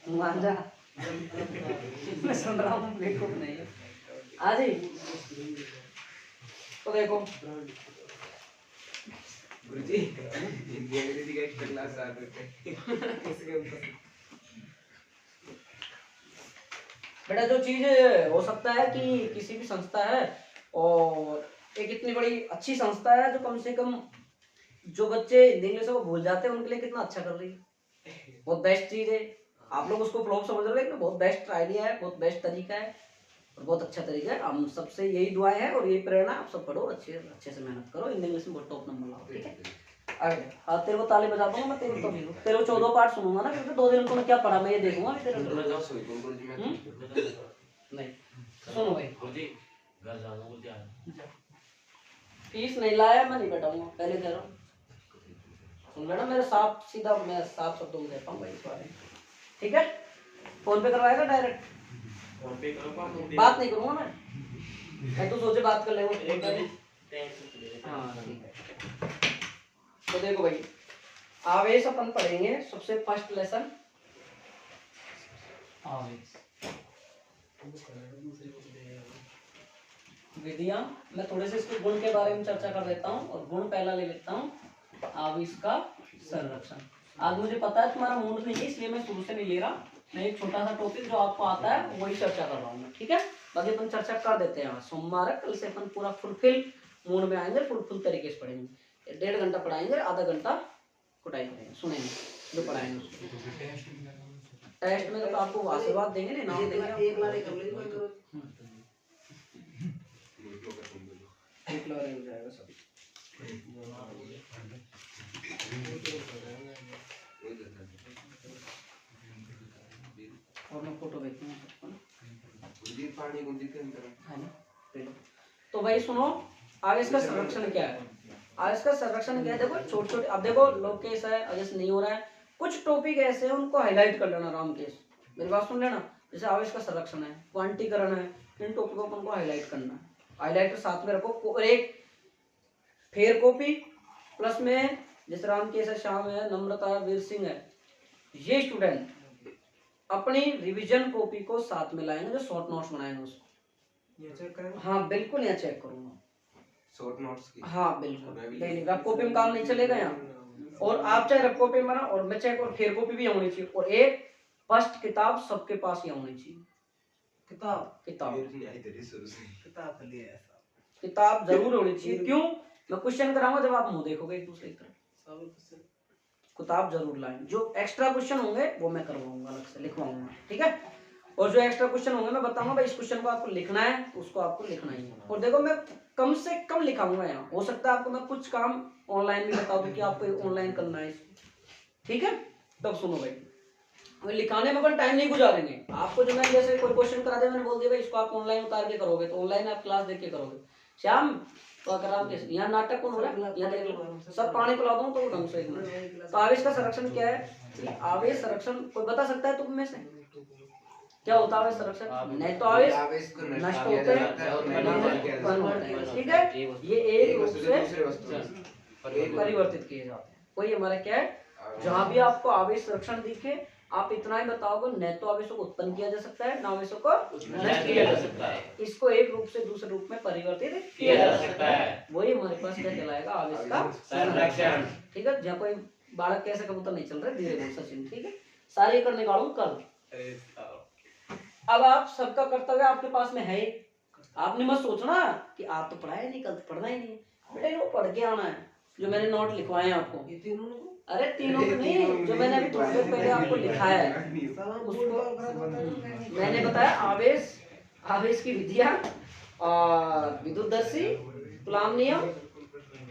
मान जा मैं सुन रहा हूँ बेवकूफ नहीं है। आज ही तो देखो गुरुजी हिंदी अंग्रेजी का एक्स्ट्रा क्लास आ रहे थे। बेटा जो चीज हो सकता है कि किसी भी संस्था है और एक इतनी बड़ी अच्छी संस्था है जो कम से कम जो बच्चे हिंदी इंग्लिश को भूल जाते हैं उनके लिए कितना अच्छा कर रही है। बहुत बेस्ट चीज है। आप लोग उसको फ्लॉप समझ रहे हो लेकिन बहुत बेस्ट आइडिया है, बहुत बेस्ट तरीका है और बहुत अच्छा तरीका है। हम सबसे यही दुआएं हैं और यही प्रेरणा, आप सब पढ़ो अच्छे से मेहनत करो, हिंदी इंग्लिश में बहुत टॉप नंबर लाओ। ठीक है आगे हाँ तेरे को ताली बजा दूंगा मैं, तेरे को तेरे को 14 पार्ट सुनूंगा ना, क्योंकि 2 दिन को मैं क्या पढ़ा मैं ये देखूंगा भी तेरे को। जाओ सोई तुम गुरुजी में नहीं सुनो भाई, गुरुजी घर जाना गुरुजी आ। फीस नहीं लाया मैं नहीं बैठाऊंगा, पहले कह रहा हूँ। सुन लेना मेरे साफ सीधा, मैं साफ शब्दों में कहता हूँ भाई इस बारे में, ठीक है। फोन पे करवाएगा डायरेक्ट, फोन पे करो बात नहीं करूंगा मैं तो सोचे बात कर ले वो। हाँ ठीक है। तो देखो भाई आवेश अपन पढ़ेंगे सबसे फर्स्ट लेसन आवेश विधियां। मैं थोड़े से इसके गुण के बारे में चर्चा कर देता हूँ और गुण पहला ले लेता हूँ, आवेश का संरक्षण। आज मुझे पता है तुम्हारा मूड नहीं है इसलिए मैं शुरू से नहीं ले रहा, मैं एक छोटा सा टॉपिक जो आपको आता है वही चर्चा कर रहा हूँ, ठीक है। बाकी अपन चर्चा कर देते हैं सोमवार है, कल से अपन पूरा फुलफिल मूड में आएंगे, फुल तरीके से पढ़ेंगे। 1.5 घंटा पढ़ाएंगे, आधा घंटा कुटाई करेंगे, सुनेंगे जो पढ़ाएंगे उसको। टेस्ट में तो आपको आशीर्वाद देंगे ना, नाम देंगे एक बार हो जाएगा सभी। और मैं फोटो भेजूंगा सबको ना, पानी को दिखे है ना। तो भाई सुनो आवेश का संरक्षण क्या है। आवेश का संरक्षण क्या है, देखो छोटे छोटे, अब देखो लोकेश है आवेश नहीं हो रहा है, कुछ टॉपिक ऐसे हैं उनको हाईलाइट कर लेना रामकेश, मेरी बात सुन लेना। जैसे आवेश का संरक्षण है, क्वांटीकरण है, इन टॉपिकों को उनको हाईलाइट करना है, हाईलाइट साथ में रखो। और एक फेयर कॉपी प्लस में जैसे रामकेश है, श्याम है, नम्रता है, वीर सिंह है, ये स्टूडेंट अपनी रिवीजन कॉपी को साथ में लाएंगे, जो शॉर्ट नोट्स बनाएंगे उसको ये चेक करेंगे। हाँ बिल्कुल यहाँ चेक करूंगा शॉर्ट नोट्स की। हाँ बिल्कुल नहीं, रफ कॉपी में काम नहीं चलेगा यहाँ। और आप चाहे रफ कॉपी में बना और मैं चेक, और फेयर कॉपी भी होनी चाहिए, और एक फर्स्ट किताब सबके पास ही होनी चाहिए। किताब जरूर होनी चाहिए। क्यों? मैं क्वेश्चन कराऊंगा जब आप मुंह देखोगे एक दूसरे की तरफ, किताब जरूर लाएं। जो एक्स्ट्रा क्वेश्चन होंगे वो मैं करवाऊंगा, अलग से लिखवाऊंगा, ठीक है। और जो एक्स्ट्रा क्वेश्चन होंगे मैं बताऊंगा भाई इस क्वेश्चन को आपको लिखना है तो उसको आपको लिखना ही है। और देखो मैं कम से कम लिखाऊंगा यहाँ, हो सकता है आपको मैं कुछ काम ऑनलाइन भी बता दूं कि आपको ऑनलाइन करना है इसको, ठीक है। तब सुनो भाई, लिखाने में अपन टाइम नहीं गुजारेंगे। आपको जो मैं जैसे कोई क्वेश्चन करा दे, मैंने बोल दिया भाई इसको आप ऑनलाइन उतार के करोगे, तो ऑनलाइन आप क्लास देख के करोगे। श्याम तो अगर आप यहाँ नाटक कौन हो रहा है, यहाँ देख लो, सब पानी पिला दूं तो ढंग से। तो आवेश का संरक्षण क्या है? आवेश संरक्षण कोई बता सकता है तुम में से क्या होता है आवेश संरक्षण? नहीं तो आवेश नष्ट होते हैं, ठीक है। ये एक रूप से परिवर्तित किए जाते हैं। कोई हमारा क्या है, जहां भी आपको आवेश संरक्षण दिखे आप इतना ही बताओगे, न तो आवेशों को उत्पन्न किया जा सकता है, न आवेशों को नष्ट किया जा सकता है। इसको एक रूप से दूसरे रूप में परिवर्तित किया जा सकता है। वही हमारे पास क्या कहलाएगा, आवेश का संरक्षण, ठीक है। जहाँ कोई बालक कैसे कबूतर नहीं चल रहे, धीरे बोल सचिन, ठीक है। सारे कर निकालू कल। अब आप सबका कर्तव्य आपके पास में है ही, आपने मत सोचना कि आप तो पढ़ाए नहीं, कल तो पढ़ना ही नहीं, बेटा इनको पढ़ के आना है। जो मैंने नोट लिखवाए हैं आपको, अरे तीनों को नहीं, जो मैंने अभी थोड़ी देर पहले आपको लिखाया है उसको मैंने बताया। आवेश, आवेश की विधियां, विद्युतदर्शी, तुलाम नियम,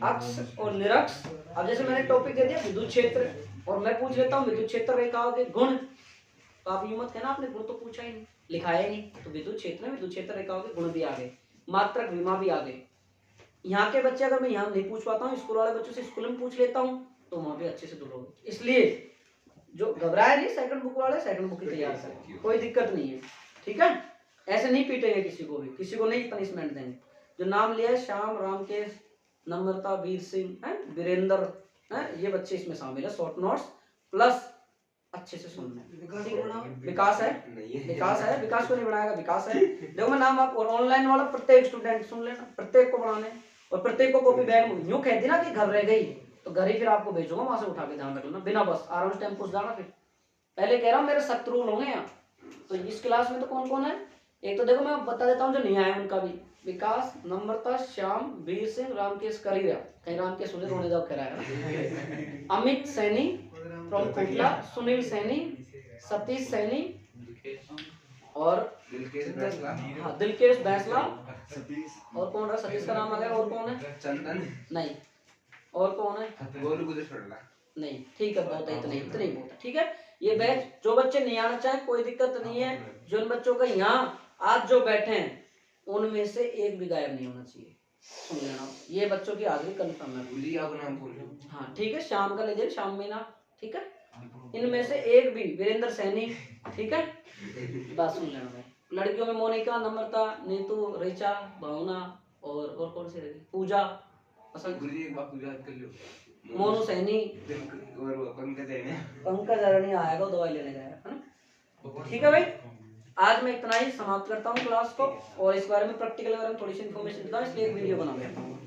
अक्ष और निरक्ष। अब जैसे मैंने टॉपिक दे दिया विद्युत क्षेत्र, और मैं पूछ लेता हूँ विद्युत क्षेत्र रेखाओं के गुण, तो आप यूं मत कहना आपने गुण तो पूछा ही नहीं, लिखाया ही नहीं। तो विद्युत क्षेत्र में विद्युत क्षेत्र रेखाओं के गुण भी आ गए, मात्रक विमा भी आ गए। यहाँ के बच्चे अगर मैं यहाँ नहीं पूछ पाता हूँ, स्कूल वाले बच्चों से स्कूल में पूछ लेता हूँ, तो वहाँ भी अच्छे से दुलोगे। इसलिए जो घबराए नहीं, सेकंड बुक वाले सेकंड बुक ही तैयार करें, कोई दिक्कत नहीं है, ठीक है। ऐसे नहीं पीटेंगे किसी को भी, किसी को नहीं पनिशमेंट देंगे। जो नाम लिया है श्याम, रामकेश, नम्रता, वीर सिंह है, वीरेंद्र है, ये बच्चे इसमें शामिल है। शॉर्ट नोट्स प्लस अच्छे से सुनना है। विकास है, विकास है, विकास को नहीं बनाएगा, विकास है। देखो मैं नाम आप, और ऑनलाइन वाला प्रत्येक स्टूडेंट सुन लेना, प्रत्येक को बनाने, और प्रत्येक को कॉपी बैग यूं कहती ना कि घर रह गई तो घर ही फिर आपको भेजूंगा, वहां से उठा के ध्यान रख लेना, बिना बस आराम से टाइम पूछ जाना। फिर पहले कह रहा हूँ मेरे सख्त रूल होंगे यहाँ। तो इस क्लास में तो कौन कौन है, एक तो देखो मैं बता देता हूँ जो नहीं आए उनका भी, विकास, नम्रता, श्याम, वीर सिंह, रामकेश कर ही रहा, कहीं रामकेश सुने रोने जाओ खैरा, अमित सैनी फ्रॉम कोटला, सुनील सैनी, सतीश सैनी, और हाँ दिलकेश बैसला, और कौन रहा, सतीश का नाम आ गया, और कौन है, चंदन, नहीं और कौन है? गोलू को तो छोड़ ला। नहीं ठीक है, बहुत है, इतना ही बहुत है, ठीक है। ये बैच जो बच्चे नहीं आना चाहे कोई दिक्कत नहीं है, जिन बच्चों का यहाँ आज जो बैठे हैं उनमें से एक भी गायब नहीं होना चाहिए, सुन लेना, ये बच्चों की हाजिरी कंफर्म है। भूली आपको नाम बोलो। हाँ ठीक है, शाम का ले जाइए, शाम में ना, ठीक है। इनमें से एक भी वीरेंद्र सैनी, ठीक है, बात सुन लेना भाई। लड़कियों में मोनिका, नम्रता, नीतू, ऋचा, भावना और कौन सी रही, पूजा, असल गुरुजी एक बात याद कर लो, मोनू सैनी, और वो पंकज है ना, पंकज अरणी आएगा, वो दवाई लेने गया है ना। ठीक है भाई, आज मैं इतना ही समाप्त करता हूँ क्लास को, और इस बारे में प्रैक्टिकल बारे में थोड़ी सी इन्फॉर्मेशन देता हूँ, इसलिए एक वीडियो बना देता हूँ।